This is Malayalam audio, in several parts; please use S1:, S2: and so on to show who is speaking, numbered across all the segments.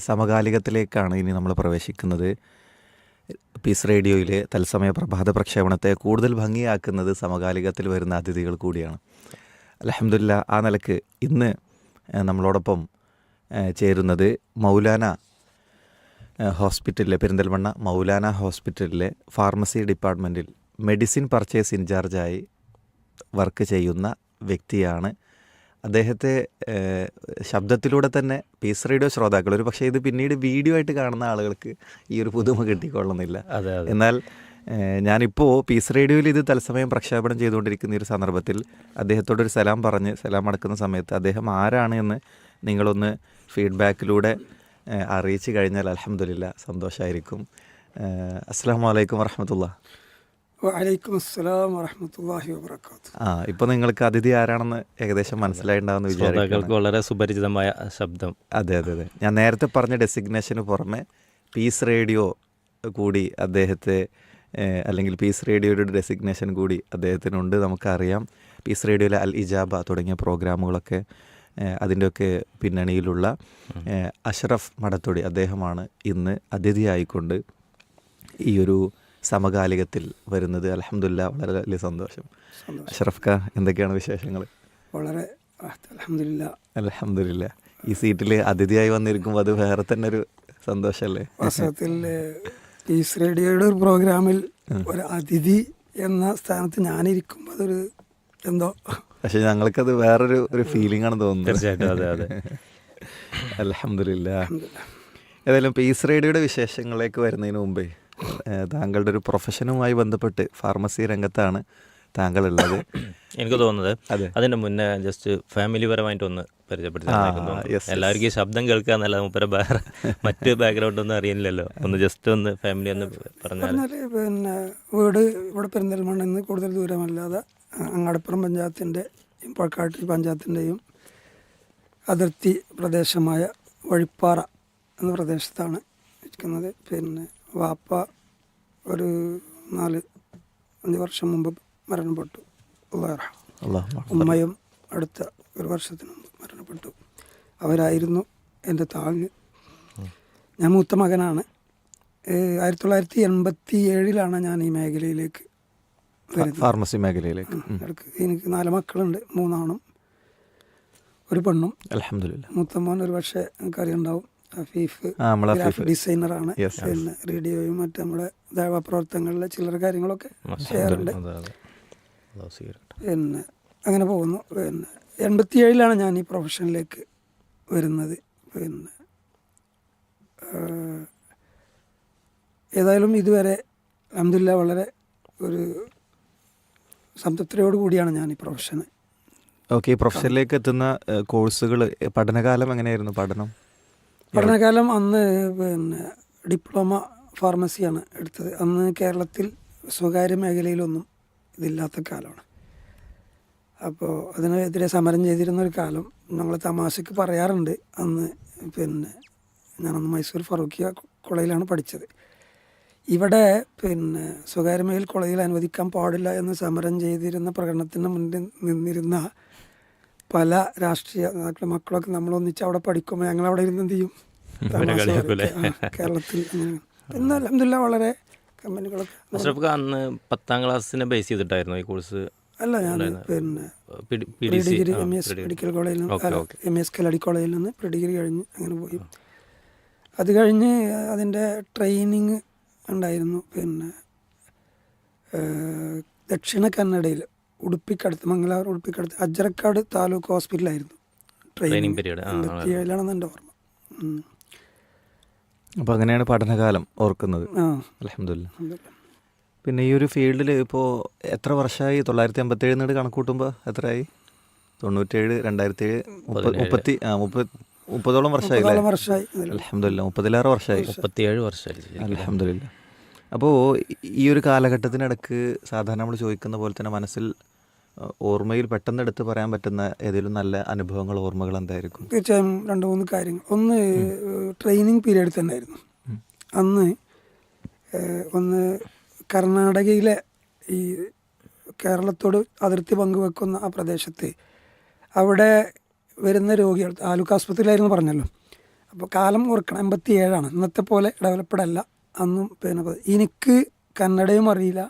S1: സമകാലികത്തിലേക്കാണ് ഇനി നമ്മൾ പ്രവേശിക്കുന്നത്. പീസ് റേഡിയോയിലെ തത്സമയ പ്രഭാത പ്രക്ഷേപണത്തെ കൂടുതൽ ഭംഗിയാക്കുന്നത് സമകാലികത്തിൽ വരുന്ന അതിഥികൾ കൂടിയാണ്. അൽഹംദുലില്ലാ, ആ നിലക്ക് ഇന്ന് നമ്മളോടൊപ്പം ചേരുന്നത് മൗലാന ഹോസ്പിറ്റലിലെ പെരിന്തൽമണ്ണ മൗലാന ഹോസ്പിറ്റലിലെ ഫാർമസി ഡിപ്പാർട്ട്മെൻറ്റിൽ മെഡിസിൻ പർച്ചേസ് ഇൻചാർജായി വർക്ക് ചെയ്യുന്ന വ്യക്തിയാണ്. അദ്ദേഹത്തെ ശബ്ദത്തിലൂടെ തന്നെ പീസ് റേഡിയോ ശ്രോതാക്കൾ, ഒരു പക്ഷേ ഇത് പിന്നീട് വീഡിയോ ആയിട്ട് കാണുന്ന ആളുകൾക്ക് ഈ ഒരു പുതുമ കിട്ടിക്കൊള്ളുന്നില്ല. എന്നാൽ ഞാനിപ്പോൾ പീസ് റേഡിയോയിൽ ഇത് തത്സമയം പ്രക്ഷേപണം ചെയ്തുകൊണ്ടിരിക്കുന്ന ഒരു സന്ദർഭത്തിൽ അദ്ദേഹത്തോടൊരു സലാം പറഞ്ഞ് സലാം അടക്കുന്ന സമയത്ത് അദ്ദേഹം ആരാണ് എന്ന് നിങ്ങളൊന്ന് ഫീഡ്ബാക്കിലൂടെ അറിയിച്ചു കഴിഞ്ഞാൽ അൽഹംദുലില്ലാ സന്തോഷമായിരിക്കും. അസ്സലാമു അലൈക്കും വറഹ്മത്തുള്ളാഹി.
S2: വഅലൈക്കും അസ്സലാം വറഹ്മത്തുള്ളാഹി വബറകാതുഹു.
S1: ഇപ്പോൾ നിങ്ങൾക്ക് അതിഥി ആരാണെന്ന് ഏകദേശം മനസ്സിലായിട്ടുണ്ടാവുമെന്ന് വിചാരിക്കുന്നു.
S3: വളരെ സുപരിചിതമായ ശബ്ദം.
S1: അതെ. ഞാൻ നേരത്തെ പറഞ്ഞ ഡെസിഗ്നേഷന് പുറമെ പീസ് റേഡിയോ കൂടി അദ്ദേഹത്തെ, അല്ലെങ്കിൽ പീസ് റേഡിയോയുടെ ഡെസിഗ്നേഷൻ കൂടി അദ്ദേഹത്തിനുണ്ട്. നമുക്കറിയാം പീസ് റേഡിയോയിലെ അൽ ഇജാബ തുടങ്ങിയ പ്രോഗ്രാമുകളൊക്കെ അതിൻ്റെയൊക്കെ പിന്നണിയിലുള്ള അഷ്റഫ് മടത്തൊടി അദ്ദേഹമാണ് ഇന്ന് അതിഥിയായിക്കൊണ്ട് ഈ ഒരു സമകാലികത്തിൽ വരുന്നത്. അൽഹംദുലില്ലാ, വളരെ വലിയ സന്തോഷം. അഷ്റഫ് ഖാ, എന്തൊക്കെയാണ് വിശേഷങ്ങൾ?
S2: വളരെ
S1: അൽഹംദുലില്ലാ. ഈ സീറ്റിൽ അതിഥിയായി വന്നിരിക്കുമ്പോൾ അത് വേറെ തന്നെ ഒരു സന്തോഷമല്ലേ?
S2: വാസ്തവത്തിൽ പീസ് റേഡിയോയുടെ ഒരു പ്രോഗ്രാമിൽ ഒരു അതിഥി എന്ന സ്ഥാനത്ത് ഞാനിരിക്കുമ്പോൾ അതൊരു എന്തോ,
S1: പക്ഷെ ഞങ്ങൾക്കത് വേറൊരു ഫീലിംഗ് ആണ് തോന്നുന്നത്.
S3: തീർച്ചയായിട്ടും. അതെ.
S1: അൽഹംദുലില്ലാ. ഏതായാലും പീസ് റേഡിയോയുടെ വിശേഷങ്ങളിലേക്ക് വരുന്നതിന് മുമ്പേ താങ്കളുടെ ഒരു പ്രൊഫഷനുമായി ബന്ധപ്പെട്ട് ഫാർമസി രംഗത്താണ് താങ്കൾ ഉള്ളത്.
S3: എനിക്ക് തോന്നുന്നത് അതിന്റെ മുന്നേ ജസ്റ്റ് ഫാമിലി പരമായിട്ടൊന്ന് പരിചയപ്പെടുത്തി. എല്ലാവർക്കും ഈ ശബ്ദം കേൾക്കുക എന്നല്ല, മുപ്പര മറ്റ് ബാക്ക്ഗ്രൗണ്ട് ഒന്നും അറിയില്ലല്ലോ. ഒന്ന് ജസ്റ്റ് ഒന്ന് ഫാമിലി ഒന്ന് പറഞ്ഞാൽ.
S2: പിന്നെ വീട് ഇവിടെ പെരിന്തൽമണ്ണ നിന്ന് കൂടുതൽ ദൂരമല്ലാതെ അങ്ങാടിപ്പുറം പഞ്ചായത്തിൻ്റെയും പഴക്കാട്ടി പഞ്ചായത്തിൻ്റെയും അതിർത്തി പ്രദേശമായ വഴിപ്പാറ എന്ന പ്രദേശത്താണ് ഇരിക്കുന്നത്. പിന്നെ വാപ്പ ഒരു 4-5 വർഷം മുമ്പ് മരണപ്പെട്ടു. ഉമ്മയും അടുത്ത ഒരു വർഷത്തിന് മുമ്പ് മരണപ്പെട്ടു. അവരായിരുന്നു എൻ്റെ താങ്ങ്. ഞാൻ മൂത്ത മകനാണ്. 1987 ഞാൻ ഈ മേഖലയിലേക്ക് വരുന്നത്,
S1: ഫാർമസി മേഖലയിലേക്ക്.
S2: എനിക്ക് 4 മക്കളുണ്ട്, 3 ആണും 1 പെണ്ണും.
S1: അൽഹംദുലില്ലാ.
S2: മൂത്ത മോൻ ഒരു പക്ഷേ എനിക്കറിയുണ്ടാവും, ഹഫീഫ് ഗ്രാഫിക് ഡിസൈനറാണ്. പിന്നെ റേഡിയോയും മറ്റു നമ്മുടെ ദേവപ്രവർത്തനങ്ങളിലെ ചില്ലറ കാര്യങ്ങളൊക്കെ ചെയ്യാറുണ്ട്. പിന്നെ അങ്ങനെ പോകുന്നു. പിന്നെ 87 ഞാൻ ഈ പ്രൊഫഷനിലേക്ക് വരുന്നത്. പിന്നെ ഏതായാലും ഇതുവരെ അൽഹംദുലില്ലാ വളരെ ഒരു സംതൃപ്തിയോട് കൂടിയാണ് ഞാൻ ഈ പ്രൊഫഷന്.
S1: ഓക്കെ, ഈ പ്രൊഫഷനിലേക്ക് എത്തുന്ന കോഴ്സുകൾ, പഠനകാലം എങ്ങനെയായിരുന്നു?
S2: പഠനകാലം അന്ന് പിന്നെ ഡിപ്ലോമ ഫാർമസിയാണ് എടുത്തത്. അന്ന് കേരളത്തിൽ സ്വകാര്യ മേഖലയിലൊന്നും ഇതില്ലാത്ത കാലമാണ്. അപ്പോൾ അതിനെതിരെ സമരം ചെയ്തിരുന്നൊരു കാലം ഞങ്ങൾ തമാശക്ക് പറയാറുണ്ട്. അന്ന് പിന്നെ ഞാനന്ന് മൈസൂർ ഫറൂഖിയ കോളേജിലാണ് പഠിച്ചത്. ഇവിടെ പിന്നെ സ്വകാര്യ മേഖല കോളേജിൽ അനുവദിക്കാൻ പാടില്ല എന്ന് സമരം ചെയ്തിരുന്ന പ്രകടനത്തിന് മുന്നിൽ നിന്നിരുന്ന പല രാഷ്ട്രീയ മക്കളൊക്കെ നമ്മളൊന്നിച്ച് അവിടെ പഠിക്കുമ്പോൾ ഞങ്ങളവിടെ ഇരുന്ന് എന്ത് ചെയ്യും, കേരളത്തിൽ അങ്ങനെ. പിന്നെ അൽഹംദുലില്ലാ വളരെ കമ്പനികളൊക്കെ.
S3: അന്ന് 10ാം ക്ലാസ്സിനെ ബേസ് ചെയ്തിട്ടായിരുന്നു ഈ കോഴ്സ്?
S2: അല്ല, ഞാൻ പിന്നെ പ്രീ ഡിഗ്രി MES മെഡിക്കൽ കോളേജിൽ നിന്ന്, MES കല്ലടി കോളേജിൽ നിന്ന് പ്രീ ഡിഗ്രി കഴിഞ്ഞ് അങ്ങനെ പോയി. അത് കഴിഞ്ഞ് അതിൻ്റെ ട്രെയിനിങ് ഉണ്ടായിരുന്നു. പിന്നെ ദക്ഷിണ കന്നഡയിൽ ഉടുപ്പിക്കടുത്ത്, മംഗലാപുരം ഉടുപ്പിക്കടുത്ത് അജ്രക്കാട് താലൂക്ക് ഹോസ്പിറ്റലായിരുന്നു ട്രെയിനിങ് പീരീഡ്. 87 എൻ്റെ ഓർമ്മ.
S1: അപ്പോൾ അങ്ങനെയാണ് പഠനകാലം ഓർക്കുന്നത്. അൽഹംദുലില്ലാ. പിന്നെ ഈ ഒരു ഫീൽഡിൽ ഇപ്പോൾ എത്ര വർഷമായി? 1957 കണക്ക് കൂട്ടുമ്പോൾ എത്രയായി? 97, 2007, 30ഓളം വർഷമായി. അൽഹംദുലില്ലാ, 30-ലേറെ വർഷമായി. 37 വർഷമായി. അൽഹംദുലില്ലാ. അപ്പോൾ ഈ ഒരു കാലഘട്ടത്തിനിടക്ക് സാധാരണ നമ്മൾ ചോദിക്കുന്ന പോലെ തന്നെ മനസ്സിൽ ഓർമ്മയിൽ പെട്ടെന്ന് എടുത്ത് പറയാൻ പറ്റുന്ന ഏതെങ്കിലും നല്ല അനുഭവങ്ങൾ, ഓർമ്മകൾ എന്തായിരിക്കും?
S2: തീർച്ചയായും 2-3 കാര്യങ്ങൾ. ഒന്ന്, ട്രെയിനിങ് പീരീഡ് തന്നെ ആയിരുന്നു അന്ന്. ഒന്ന് കർണാടകയിലെ ഈ കേരളത്തോട് അതിർത്തി പങ്കുവെക്കുന്ന ആ പ്രദേശത്ത് അവിടെ വരുന്ന രോഗികൾ താലൂക്ക് ആസ്പത്രിയിലായിരുന്നു പറഞ്ഞല്ലോ. അപ്പോൾ കാലം ഓർക്കണം, 87 ഇന്നത്തെ പോലെ ഡെവലപ്ഡ് അല്ല അന്നും. പിന്നെ എനിക്ക് കന്നഡയും അറിയില്ല,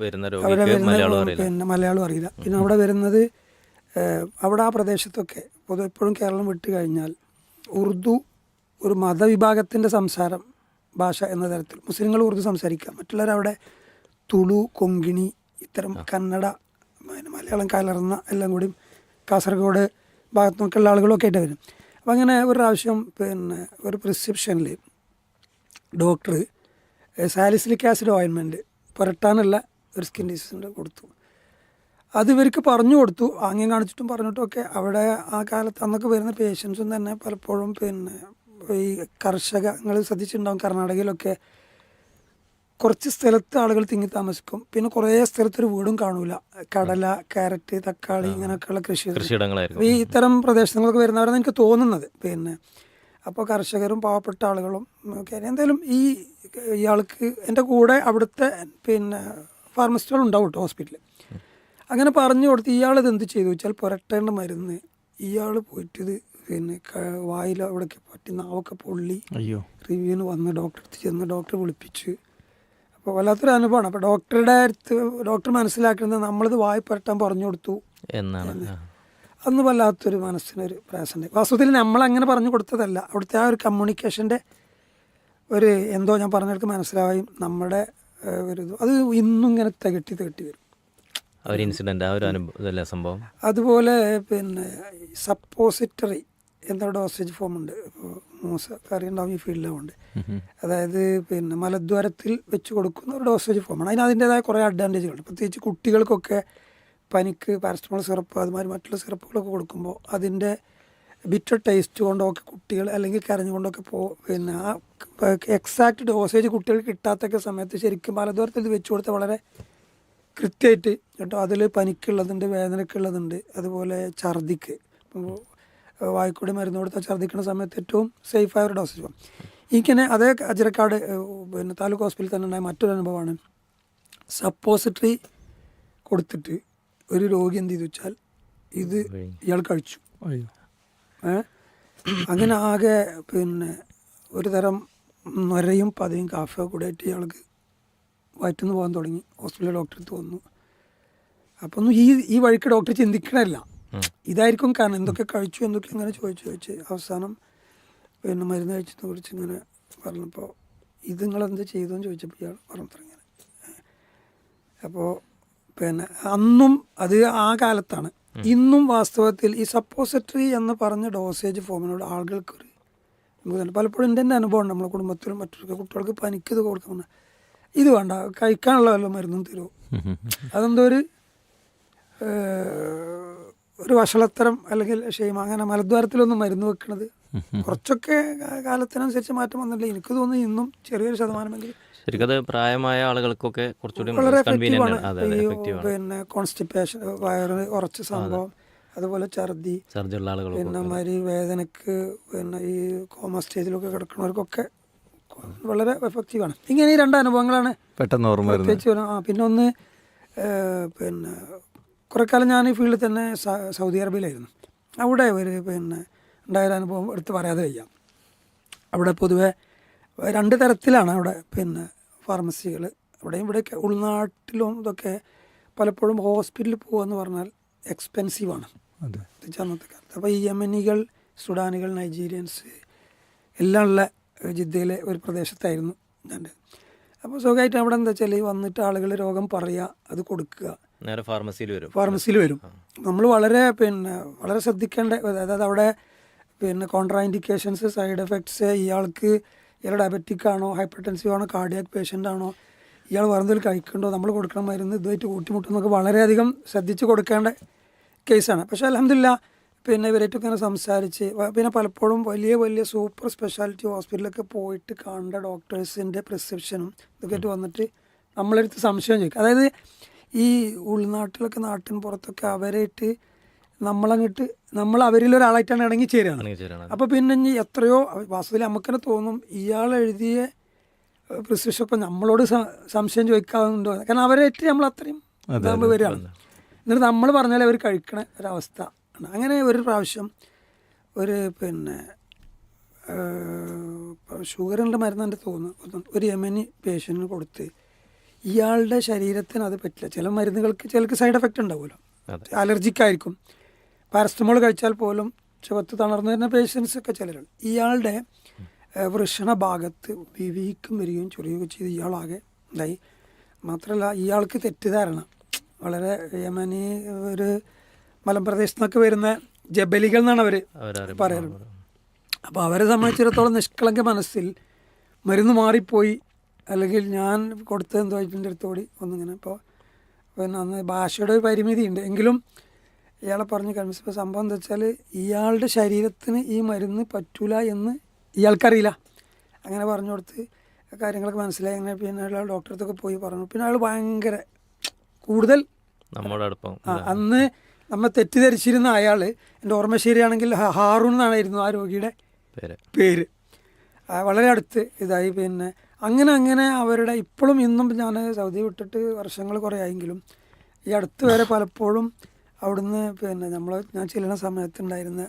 S3: വരുന്ന
S2: അവിടെ
S3: രോഗിക്ക് മലയാളം
S2: വരുന്ന
S3: അറിയില്ല.
S2: പിന്നെ മലയാളം അറിയില്ല. പിന്നെ അവിടെ വരുന്നത് അവിടെ ആ പ്രദേശത്തൊക്കെ പൊതുവെ എപ്പോഴും കേരളം വിട്ട് കഴിഞ്ഞാൽ ഉറുദു ഒരു മതവിഭാഗത്തിൻ്റെ സംസാരം ഭാഷ എന്ന തരത്തിൽ മുസ്ലിങ്ങൾ ഉറുദു സംസാരിക്കുക, മറ്റുള്ളവരവിടെ തുളു, കൊങ്കിണി, ഇത്തരം കന്നഡ, മലയാളം കലർന്ന എല്ലാം കൂടി കാസർഗോഡ് ഭാഗത്തു നിന്നൊക്കെയുള്ള ആളുകളൊക്കെ ആയിട്ട് വരും. അപ്പം അങ്ങനെ ഒരു പ്രാവശ്യം പിന്നെ ഒരു പ്രിസ്ക്രിപ്ഷനിൽ ഡോക്ടർ സാലിസിലിക് ആസിഡ് ഓയിൻമെൻറ്റ് പുരട്ടാനുള്ള ഒരു സ്കിൻ ഡിസീസിൻ്റെ കൊടുത്തു. അത് ഇവർക്ക് പറഞ്ഞു കൊടുത്തു, ആംഗ്യം കാണിച്ചിട്ടും പറഞ്ഞിട്ടും ഒക്കെ. അവിടെ ആ കാലത്ത് അന്നൊക്കെ വരുന്ന പേഷ്യൻസും തന്നെ പലപ്പോഴും പിന്നെ ഈ കർഷകങ്ങൾ ശ്രദ്ധിച്ചിട്ടുണ്ടാകും, കർണാടകയിലൊക്കെ കുറച്ച് സ്ഥലത്ത് ആളുകൾ തിങ്ങി താമസിക്കും, പിന്നെ കുറേ സ്ഥലത്തൊരു വീടും കാണൂല. കടല, ക്യാരറ്റ്, തക്കാളി ഇങ്ങനെയൊക്കെയുള്ള
S3: കൃഷിയിടങ്ങളായിരുന്നു.
S2: ഈ ഇത്തരം പ്രദേശങ്ങളൊക്കെ വരുന്നവരെന്ന് എനിക്ക് തോന്നുന്നത്. പിന്നെ അപ്പോൾ കർഷകരും പാവപ്പെട്ട ആളുകളും ഒക്കെ എന്തായാലും ഇയാൾക്ക് എൻ്റെ കൂടെ അവിടുത്തെ പിന്നെ ഫാർമസിസ്റ്റുകൾ ഉണ്ടാവും കേട്ടോ ഹോസ്പിറ്റലിൽ. അങ്ങനെ പറഞ്ഞു കൊടുത്ത് ഇയാളിത് എന്ത് ചെയ്തു വെച്ചാൽ പുരട്ടേണ്ട മരുന്ന് ഇയാൾ പോയിട്ടിത് പിന്നെ വായിൽ അവിടെയൊക്കെ പറ്റി നാവൊക്കെ പൊള്ളി. റിവ്യൂവിന് വന്ന് ഡോക്ടറെ അടുത്ത് ചെന്ന് ഡോക്ടറെ വിളിപ്പിച്ച്. അപ്പോൾ വല്ലാത്തൊരു അനുഭവമാണ്. അപ്പോൾ ഡോക്ടർ മനസ്സിലാക്കുന്നത് നമ്മളിത് വായി പുരട്ടാൻ പറഞ്ഞു കൊടുത്തു
S3: എന്നാണ്.
S2: അന്ന് വല്ലാത്തൊരു മനസ്സിനൊരു പ്രയാസമുണ്ട്. വാസ്തവത്തിൽ നമ്മളങ്ങനെ പറഞ്ഞു കൊടുത്തതല്ല, അവിടുത്തെ ആ ഒരു കമ്മ്യൂണിക്കേഷൻ്റെ ഒരു എന്തോ ഞാൻ പറഞ്ഞവർക്ക് മനസ്സിലാവുകയും നമ്മുടെ ഒരു അത് ഇന്നും ഇങ്ങനെ തികട്ടി വരും.
S3: ഒരു ഇൻസിഡൻറ്റ്, ആ ഒരു അനുഭവം സംഭവം.
S2: അതുപോലെ പിന്നെ സപ്പോസിറ്ററി എന്ന ഡോസേജ് ഫോം ഉണ്ട്. ഇപ്പോൾ മൂസക്ക് അറിയുണ്ടാവും ഈ ഫീൽഡിലുണ്ട്. അതായത് പിന്നെ മലദ്വാരത്തിൽ വെച്ച് കൊടുക്കുന്ന ഒരു ഡോസേജ് ഫോമാണ്. അതിൻ്റേതായ കുറേ അഡ്വാൻറ്റേജുകളുണ്ട്. പ്രത്യേകിച്ച് കുട്ടികൾക്കൊക്കെ പനിക്ക് പാരസ്റ്റമോൾ സിറപ്പ് അതുമാതിരി മറ്റുള്ള സിറപ്പുകളൊക്കെ കൊടുക്കുമ്പോൾ അതിൻ്റെ ബിറ്റർ ടേസ്റ്റ് കൊണ്ടൊക്കെ കുട്ടികൾ അല്ലെങ്കിൽ കരഞ്ഞുകൊണ്ടൊക്കെ പിന്നെ ആ എക്സാക്റ്റ് ഡോസേജ് കുട്ടികൾക്ക് കിട്ടാത്തൊക്കെ സമയത്ത് ശരിക്കും മലദ്വാരത്തിൽ ഇത് വെച്ച് കൊടുത്താൽ വളരെ കൃത്യമായിട്ട് കേട്ടോ. അതിൽ പനിക്കുള്ളതുണ്ട്, വേദനയ്ക്കുള്ളതുണ്ട്, അതുപോലെ ഛർദിക്ക് വായിക്കൂടി മരുന്ന് കൊടുത്താൽ ഛർദിക്കുന്ന സമയത്ത് ഏറ്റവും സേഫായ ഒരു ഡോസേജ് ഫോം. ഇങ്ങനെ അതേ അജിരക്കാട് പിന്നെ താലൂക്ക് ഹോസ്പിറ്റലിൽ തന്നെ ഉണ്ടായ മറ്റൊരു അനുഭവമാണ്. സപ്പോസിറ്ററി കൊടുത്തിട്ട് ഒരു രോഗി എന്ത് ചെയ്തു വെച്ചാൽ ഇത് ഇയാൾ കഴിച്ചു. അങ്ങനെ ആകെ പിന്നെ ഒരു തരം നൊരയും പതയും കാഫയൊക്കെ കൂടെ ആയിട്ട് ഇയാൾക്ക് വയറ്റുനിന്ന് പോകാൻ തുടങ്ങി. ഹോസ്പിറ്റലിൽ ഡോക്ടർ അടുത്ത് വന്നു. അപ്പോൾ ഒന്നും ഈ വഴിക്ക് ഡോക്ടർ ചിന്തിക്കണമല്ല, ഇതായിരിക്കും കാരണം. എന്തൊക്കെ കഴിച്ചു എന്തൊക്കെ അങ്ങനെ ചോദിച്ച് അവസാനം പിന്നെ മരുന്ന് കഴിച്ചതിനെ കുറിച്ച് ഇങ്ങനെ പറഞ്ഞപ്പോൾ ഇത് നിങ്ങളെന്ത് ചെയ്തു എന്ന് ചോദിച്ചപ്പോൾ ഇയാൾ പറഞ്ഞു ഇങ്ങനെ. അപ്പോൾ പിന്നെ അന്നും അത് ആ കാലത്താണ്. ഇന്നും വാസ്തവത്തിൽ ഈ സപ്പോസിറ്ററി എന്ന് പറഞ്ഞ ഡോസേജ് ഫോമിനോട് ആളുകൾക്കൊരു പലപ്പോഴും എൻ്റെ തന്നെ അനുഭവം ഉണ്ട്. നമ്മളെ കുടുംബത്തിലും മറ്റൊരു കുട്ടികൾക്ക് പനിക്കത് കൊടുക്കണം, ഇത് വേണ്ട കഴിക്കാനുള്ള വല്ല മരുന്നും തരുമോ. അതെന്തോ ഒരു വഷളത്തരം അല്ലെങ്കിൽ ക്ഷേമം. അങ്ങനെ മലദ്വാരത്തിലൊന്നും മരുന്ന് വെക്കണത് കുറച്ചൊക്കെ കാലത്തിനനുസരിച്ച് മാറ്റം വന്നില്ല. എനിക്ക് തോന്നുന്നു ഇന്നും ചെറിയൊരു ശതമാനമെങ്കിലും
S3: ശരിക്കും അത് പ്രായമായ ആളുകൾക്കൊക്കെ കുറച്ചുകൂടി
S2: വളരെ എഫക്റ്റീവാണ്. പിന്നെ കോൺസ്റ്റിപ്പേഷൻ, വയറ് ഉറച്ച സംഭവം, അതുപോലെ ഛർദിയുള്ള ആളുകൾ, പിന്നെ മാതിരി വേദനക്ക്, പിന്നെ ഈ കോമ സ്റ്റേജിലൊക്കെ കിടക്കുന്നവർക്കൊക്കെ വളരെ എഫക്റ്റീവാണ്. ഇങ്ങനെ ഈ രണ്ട് അനുഭവങ്ങളാണ്
S1: പെട്ടെന്ന് ഓർമ്മ
S2: പ്രത്യേകിച്ച്. പിന്നെ ഒന്ന് പിന്നെ കുറേ കാലം ഞാൻ ഈ ഫീൽഡിൽ തന്നെ സൗദി അറേബ്യയിലായിരുന്നു. അവിടെ ഒരു പിന്നെ ഉണ്ടായ അനുഭവം എടുത്ത് പറയാതെ വയ്യ. അവിടെ പൊതുവെ രണ്ട് തരത്തിലാണ് അവിടെ പിന്നെ ഫാർമസികൾ. അവിടെയും ഇവിടെയൊക്കെ ഉൾനാട്ടിലും ഇതൊക്കെ പലപ്പോഴും ഹോസ്പിറ്റലിൽ പോകുകയെന്ന് പറഞ്ഞാൽ എക്സ്പെൻസീവാണ് അന്നത്തെ കാലത്ത്. അപ്പോൾ ഈ യമനികൾ, സുഡാനികൾ, നൈജീരിയൻസ് എല്ലാം ഉള്ള ജിദ്ദയിലെ ഒരു പ്രദേശത്തായിരുന്നു ഞാൻ. അപ്പോൾ സുഖമായിട്ട് അവിടെ എന്താ വെച്ചാൽ വന്നിട്ട് ആളുകൾ രോഗം പറയുക, അത് കൊടുക്കുക,
S3: നേരെ
S2: ഫാർമസിയിൽ വരും. നമ്മൾ വളരെ വളരെ ശ്രദ്ധിക്കേണ്ട, അതായത് അവിടെ പിന്നെ കോൺട്രാ ഇൻഡിക്കേഷൻസ്, സൈഡ് എഫക്ട്സ്, ഇയാൾക്ക് ഡയബറ്റിക് ആണോ, ഹൈപ്പർ ടെൻസീവ് ആണോ, കാർഡിയാക് പേഷ്യൻ്റ് ആണോ, ഇയാൾ വേറെന്തെങ്കിലും കഴിക്കണ്ടോ, നമ്മൾ കൊടുക്കണ മരുന്ന് ഇതുമായിട്ട് കൂട്ടിമുട്ടുന്നൊക്കെ വളരെയധികം ശ്രദ്ധിച്ച് കൊടുക്കേണ്ട കേസാണ്. പക്ഷേ അൽഹംദുലില്ലാ പിന്നെ ഇവരായിട്ടൊക്കെ ഇങ്ങനെ സംസാരിച്ച് പിന്നെ പലപ്പോഴും വലിയ സൂപ്പർ സ്പെഷ്യാലിറ്റി ഹോസ്പിറ്റലൊക്കെ പോയിട്ട് കാണേണ്ട ഡോക്ടേഴ്സിൻ്റെ പ്രിസ്ക്രിപ്ഷനും ഇതൊക്കെ ആയിട്ട് വന്നിട്ട് നമ്മളെടുത്ത് സംശയം ചോദിക്കും. അതായത് ഈ ഉൾനാട്ടിലൊക്കെ നാട്ടിൻ പുറത്തൊക്കെ അവരായിട്ട് നമ്മൾ അവരിലൊരാളായിട്ടാണ് ഇണങ്ങി ചേരുകയാണ്. അപ്പോൾ പിന്നെ ഇനി എത്രയോ വാസ്തവത്തിൽ നമുക്ക് തന്നെ തോന്നും ഇയാൾ എഴുതിയ പ്രിസ്ക്രിപ്ഷൻ ഇപ്പം നമ്മളോട് സംശയം ചോദിക്കാറുണ്ടോ, കാരണം അവരായിട്ട് നമ്മൾ അത്രയും ഇതാകുമ്പോൾ വരികയാണ്. എന്നിട്ട് നമ്മൾ പറഞ്ഞാൽ അവർ കഴിക്കണ ഒരവസ്ഥ. അങ്ങനെ ഒരു പ്രാവശ്യം ഒരു പിന്നെ ഷുഗറിൻ്റെ മരുന്ന് എൻ്റെ തോന്നുന്നു ഒരു യമനി പേഷ്യൻറ്റിന് കൊടുത്ത് ഇയാളുടെ ശരീരത്തിന് അത് പറ്റില്ല. ചില മരുന്നുകൾക്ക് ചിലർക്ക് സൈഡ് എഫക്റ്റ് ഉണ്ടാവുമല്ലോ, അലർജിക്കായിരിക്കും. പാരസ്റ്റമോൾ കഴിച്ചാൽ പോലും ചുവത്ത് തളർന്നു വരുന്ന പേഷ്യൻസ് ഒക്കെ ചിലരുണ്ട്. ഇയാളുടെ വൃഷണ ഭാഗത്ത് വീക്കം വരികയും ചൊറിയുകയും ചെയ്ത് ഇയാളാകെ ഇതായി. മാത്രമല്ല ഇയാൾക്ക് തെറ്റിദ്ധാരണ, വളരെ യമനി ഒരു മലമ്പ്രദേശത്തു നിന്നൊക്കെ വരുന്ന ജബലികൾ എന്നാണ് അവർ പറയുന്നത്. അപ്പോൾ അവരെ സംബന്ധിച്ചിടത്തോളം നിഷ്കളങ്ക മനസ്സിൽ മരുന്ന് മാറിപ്പോയി, അല്ലെങ്കിൽ ഞാൻ കൊടുത്തത് എന്തോ ഇതിൻ്റെ അടുത്തോടി ഒന്നിങ്ങനെ. ഇപ്പോൾ പിന്നെ അന്ന് ഭാഷയുടെ ഒരു പരിമിതി ഉണ്ട് എങ്കിലും ഇയാളെ പറഞ്ഞ് കൺവിൻസ്. സംഭവം എന്താ വെച്ചാൽ ഇയാളുടെ ശരീരത്തിന് ഈ മരുന്ന് പറ്റൂല എന്ന് ഇയാൾക്കറിയില്ല. അങ്ങനെ പറഞ്ഞു കൊടുത്ത് കാര്യങ്ങളൊക്കെ മനസ്സിലായി. അങ്ങനെ പിന്നെ അയാൾ ഡോക്ടറടുത്തൊക്കെ പോയി പറഞ്ഞു. പിന്നെ അയാൾ ഭയങ്കര കൂടുതൽ അന്ന് നമ്മൾ തെറ്റിദ്ധരിച്ചിരുന്ന അയാൾ, എൻ്റെ ഓർമ്മ ശരിയാണെങ്കിൽ ഹാറൂൺ എന്നായിരുന്നു ആ രോഗിയുടെ പേര്. വളരെ അടുത്ത് ഇതായി. പിന്നെ അങ്ങനെ അവരുടെ ഇപ്പോഴും ഇന്നും ഞാൻ സൗദി വിട്ടിട്ട് വർഷങ്ങൾ കുറേ ആയെങ്കിലും ഈ അടുത്ത് വരെ പലപ്പോഴും അവിടുന്ന് പിന്നെ ഞാൻ ചെല്ലുന്ന സമയത്തുണ്ടായിരുന്ന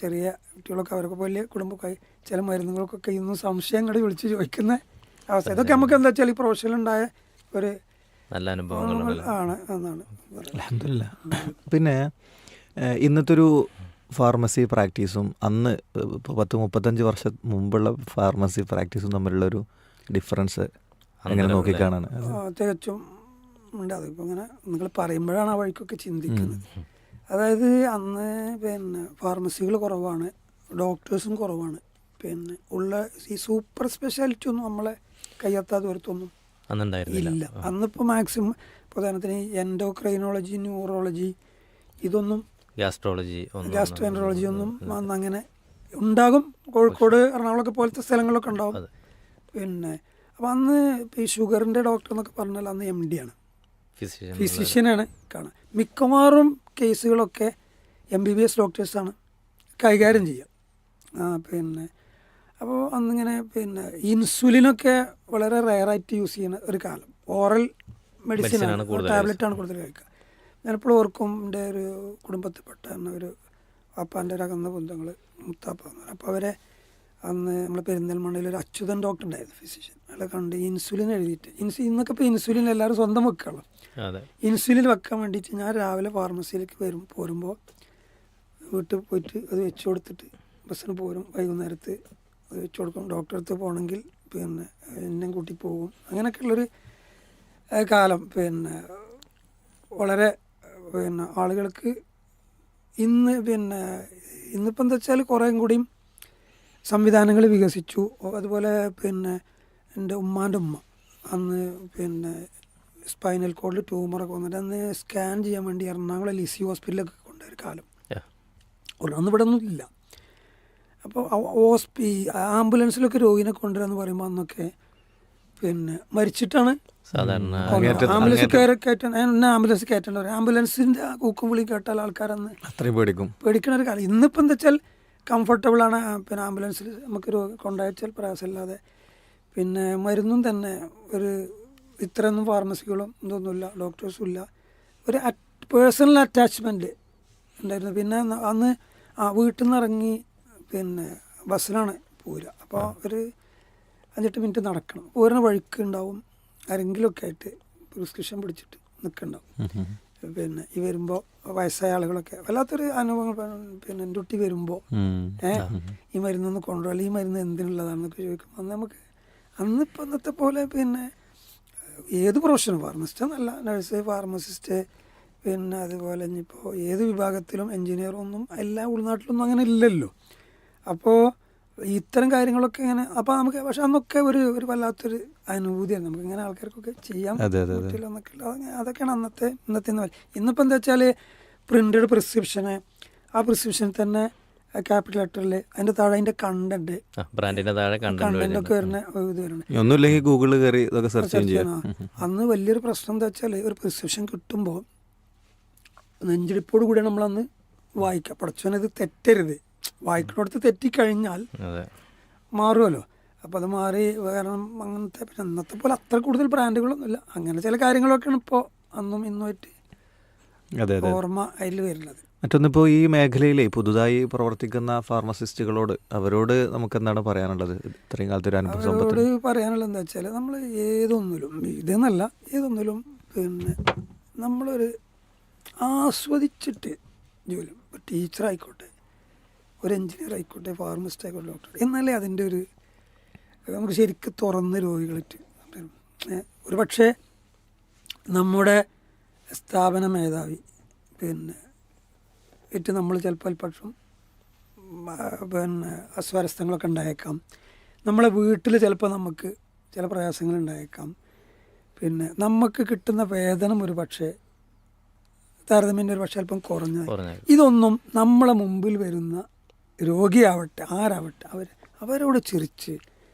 S2: ചെറിയ കുട്ടികളൊക്കെ അവരൊക്കെ വലിയ കുടുംബമൊക്കെ ചില മരുന്നുകൾക്കൊക്കെ ഇന്നും സംശയങ്ങൾ വിളിച്ച് ചോദിക്കുന്ന അവസ്ഥ. ഇതൊക്കെ നമുക്ക് എന്താ വെച്ചാൽ ഈ പ്രൊഫഷണലുണ്ടായ ഒരു
S3: നല്ല അനുഭവങ്ങൾ
S2: ആണ് എന്നാണ്.
S1: അൽഹംദുലില്ലാ. പിന്നെ ഇന്നത്തെ ഒരു ഫാർമസി പ്രാക്ടീസും അന്ന് ഇപ്പോൾ 10-35 വർഷം മുമ്പുള്ള ഫാർമസി പ്രാക്ടീസും തമ്മിലുള്ളൊരു ഡിഫറൻസ് എങ്ങനെ നോക്കിക്കാണാണ്?
S2: തികച്ചും ഉണ്ട്. അതിപ്പോൾ ഇങ്ങനെ നിങ്ങൾ പറയുമ്പോഴാണ് ആ വഴിക്കൊക്കെ ചിന്തിക്കുന്നത്. അതായത് അന്ന് പിന്നെ ഫാർമസികൾ കുറവാണ്, ഡോക്ടേഴ്സും കുറവാണ്. പിന്നെ ഉള്ള ഈ സൂപ്പർ സ്പെഷ്യാലിറ്റി ഒന്നും നമ്മളെ കയ്യെത്താത്ത ദൂരത്തൊന്നും ഇല്ല. അന്നിപ്പോൾ മാക്സിമം പ്രധാനത്തിന് എൻഡോക്രൈനോളജി, ന്യൂറോളജി, ഇതൊന്നും ഗ്യാസ്ട്രോഎൻട്രോളജി ഒന്നും അന്നങ്ങനെ ഉണ്ടാകും. കോഴിക്കോട്, എറണാകുളമൊക്കെ പോലത്തെ സ്ഥലങ്ങളിലൊക്കെ ഉണ്ടാവും. പിന്നെ അപ്പം അന്ന് ഈ ഷുഗറിൻ്റെ ഡോക്ടർ എന്നൊക്കെ പറഞ്ഞാൽ അന്ന് MD ആണ്, ഫിസിഷ്യനാണ് കാണാൻ. മിക്കവാറും കേസുകളൊക്കെ MBBS ഡോക്ടേഴ്സാണ് കൈകാര്യം ചെയ്യുക. പിന്നെ അപ്പോൾ അന്നിങ്ങനെ പിന്നെ ഇൻസുലിനൊക്കെ വളരെ റെയറായിട്ട് യൂസ് ചെയ്യുന്ന ഒരു കാലം. ഓറൽ മെഡിസിനാണ്, ടാബ്ലറ്റാണ് കൂടുതൽ കഴിക്കുക. ഞാനിപ്പോൾ ഓർക്കും, എൻ്റെ ഒരു കുടുംബത്തിൽപ്പെട്ട ഒരു പാപ്പാൻ്റെ ഒരു അകന്ന ബന്ധങ്ങൾ മുത്താപ്പ. അപ്പോൾ അവരെ അന്ന് നമ്മൾ പെരിന്തൽമണ്ണയിൽ ഒരു അച്യുതൻ ഡോക്ടർ ഉണ്ടായിരുന്നു, ഫിസിഷ്യൻ. അയാളെ കണ്ട് ഇൻസുലിൻ എഴുതിയിട്ട് ഇന്നൊക്കെ ഇപ്പോൾ ഇൻസുലിൻ എല്ലാവരും സ്വന്തം വെക്കുകയുള്ളൂ. ഇൻസുലിൻ വെക്കാൻ വേണ്ടിയിട്ട് ഞാൻ രാവിലെ ഫാർമസിയിലേക്ക് പോരുമ്പോൾ വീട്ടിൽ പോയിട്ട് അത് വെച്ച് കൊടുത്തിട്ട് ബസ്സിന് പോരും. വൈകുന്നേരത്ത് അത് വെച്ച് കൊടുക്കും. ഡോക്ടറെ അടുത്ത് പോകണമെങ്കിൽ പിന്നെ എന്നെ കൂട്ടി പോകും. അങ്ങനെയൊക്കെയുള്ളൊരു കാലം. പിന്നെ വളരെ പിന്നെ ആളുകൾക്ക് ഇന്നിപ്പോൾ എന്താ വെച്ചാൽ കുറേ കൂടിയും സംവിധാനങ്ങൾ വികസിച്ചു. അതുപോലെ പിന്നെ എൻ്റെ ഉമ്മാൻ്റെ ഉമ്മ അന്ന് പിന്നെ സ്പൈനൽ കോഡിൽ ട്യൂമറൊക്കെ വന്നിട്ട് അന്ന് സ്കാൻ ചെയ്യാൻ വേണ്ടി എറണാകുളം ലിസി ഹോസ്പിറ്റലൊക്കെ കൊണ്ടുപോയൊരു കാലം. അന്ന് ഇവിടെ ഒന്നും ഇല്ല. അപ്പോൾ ആംബുലൻസിലൊക്കെ രോഗിനെ കൊണ്ടുവരാന്ന് പറയുമ്പോൾ അന്നൊക്കെ പിന്നെ മരിച്ചിട്ടാണ് ആംബുലൻസ് കയറ്റേണ്ടവർ. ആംബുലൻസിൻ്റെ കൂക്കും വിളി കേട്ടാൽ ആൾക്കാരന്ന് അത്രയും പേടിക്കണ ഒരു കാലം. ഇന്നിപ്പോൾ എന്താ വെച്ചാൽ കംഫർട്ടബിളാണ്. പിന്നെ ആംബുലൻസിൽ നമുക്ക് കൊണ്ടുവച്ചാൽ പ്രയാസമില്ലാതെ. പിന്നെ മരുന്നും തന്നെ ഒരു ഇത്രയൊന്നും ഫാർമസികളും ഇതൊന്നുമില്ല, ഡോക്ടേഴ്സും ഇല്ല. ഒരു പേഴ്സണൽ അറ്റാച്ച്മെൻറ്റ് ഉണ്ടായിരുന്നു. പിന്നെ അന്ന് വീട്ടിൽ നിന്ന് ഇറങ്ങി പിന്നെ ബസ്സിലാണ് പോരുക. അപ്പോൾ ഒരു 5-8 മിനിറ്റ് നടക്കണം. പോരുന്ന വഴിക്ക് ഉണ്ടാവും ആരെങ്കിലുമൊക്കെ ആയിട്ട് പ്രിസ്ക്രിപ്ഷൻ പിടിച്ചിട്ട് നിൽക്കുന്നുണ്ടാവും. പിന്നെ ഈ വരുമ്പോൾ വയസ്സായ ആളുകളൊക്കെ വല്ലാത്തൊരു അനുഭവങ്ങൾ. പിന്നെ എൻ്റെ കുട്ടി വരുമ്പോൾ ഈ മരുന്നൊന്ന് കൊണ്ടുപോകാം, ഈ മരുന്ന് എന്തിനുള്ളതാണെന്നൊക്കെ ചോദിക്കും. അന്നിപ്പോൾ ഇന്നത്തെ പോലെ പിന്നെ ഏത് പ്രൊഫഷനും ഫാർമസിസ്റ്റ് എന്നല്ല, നഴ്സ്, ഫാർമസിസ്റ്റ്, പിന്നെ അതുപോലെ ഇനിയിപ്പോൾ ഏത് വിഭാഗത്തിലും എൻജിനീയറും ഒന്നും എല്ലാ ഉൾനാട്ടിലൊന്നും അങ്ങനെ ഇല്ലല്ലോ. അപ്പോൾ ഇത്തരം കാര്യങ്ങളൊക്കെ ഇങ്ങനെ അപ്പോൾ നമുക്ക് പക്ഷെ അന്നൊക്കെ ഒരു വല്ലാത്തൊരു അനുഭൂതിയാണ്. നമുക്ക് ഇങ്ങനെ ആൾക്കാർക്കൊക്കെ ചെയ്യാൻ പറ്റില്ല എന്നൊക്കെ അതൊക്കെയാണ് ഇന്നത്തെ. ഇന്നിപ്പോൾ എന്താ വെച്ചാൽ പ്രിൻ്റഡ് പ്രിസ്ക്രിപ്ഷന്, ആ പ്രിസ്ക്രിപ്ഷനിൽ തന്നെ ക്യാപിറ്റൽ ലെറ്ററിൽ അതിൻ്റെ താഴെ അതിൻ്റെ കണ്ടന്റ് ഒക്കെ വരുന്ന ഇത് വരുന്നത്.
S1: ഒന്നുമില്ലെങ്കിൽ ഗൂഗിളിൽ കയറി ഇതൊക്കെ സെർച്ച് ചെയ്യാം.
S2: അന്ന് വലിയൊരു പ്രശ്നം എന്താ വെച്ചാൽ ഒരു പ്രിസ്ക്രിപ്ഷൻ കിട്ടുമ്പോൾ നെഞ്ചിടിപ്പോട് കൂടിയാണ് നമ്മളന്ന് വായിക്കുക. പഠിച്ചവനത് തെറ്റരുത്, വായിക്കുന്നിടത്ത് തെറ്റിക്കഴിഞ്ഞാൽ മാറുമല്ലോ. അപ്പോൾ അത് മാറി. കാരണം അങ്ങനത്തെ പിന്നെ ഇന്നത്തെ പോലെ അത്ര കൂടുതൽ ബ്രാൻഡുകളൊന്നുമില്ല. അങ്ങനെ ചില കാര്യങ്ങളൊക്കെയാണ് ഇപ്പോൾ അന്നും ഇന്നുമായിട്ട് ഓർമ്മ അതിൽ വരുന്നത്.
S1: മറ്റൊന്നിപ്പോൾ ഈ മേഖലയിലെ പുതുതായി പ്രവർത്തിക്കുന്ന ഫാർമസിസ്റ്റുകളോട് അവരോട് നമുക്ക് എന്താണ് പറയാനുള്ളത്? ഇത്രയും കാലത്തെ ഒരു അനുഭവ
S2: അവരോട്
S1: സമ്പത്ത്.
S2: പറയാനുള്ളത് എന്താ വെച്ചാൽ നമ്മൾ ഏതൊന്നിലും ഇതെന്നല്ല ഏതൊന്നിലും പിന്നെ നമ്മളൊരു ആസ്വദിച്ചിട്ട് ജോലി, ഇപ്പോൾ ടീച്ചറായിക്കോട്ടെ, ഒരു എഞ്ചിനീയർ ആയിക്കോട്ടെ, ഫാർമസിസ്റ്റ് ആയിക്കോട്ടെ, ഡോക്ടർ, എന്നാലേ അതിൻ്റെ ഒരു നമുക്ക് ശരിക്കും തുറന്ന് രോഗികളിട്ട് ഒരു പക്ഷേ നമ്മുടെ സ്ഥാപന മേധാവി പിന്നെ ഇട്ട് നമ്മൾ ചിലപ്പോൾ അല്പം പിന്നെ അസ്വാരസ്യങ്ങളൊക്കെ ഉണ്ടായേക്കാം. നമ്മളെ വീട്ടിൽ ചിലപ്പോൾ നമുക്ക് ചില പ്രയാസങ്ങൾ ഉണ്ടായേക്കാം. പിന്നെ നമുക്ക് കിട്ടുന്ന വേതനം ഒരു പക്ഷേ താരതമ്യം ഒരു പക്ഷേ അല്പം കുറഞ്ഞത്. ഇതൊന്നും നമ്മളെ മുമ്പിൽ വരുന്ന രോഗിയാവട്ടെ ആരാവട്ടെ അവരോട് ചിരിച്ച്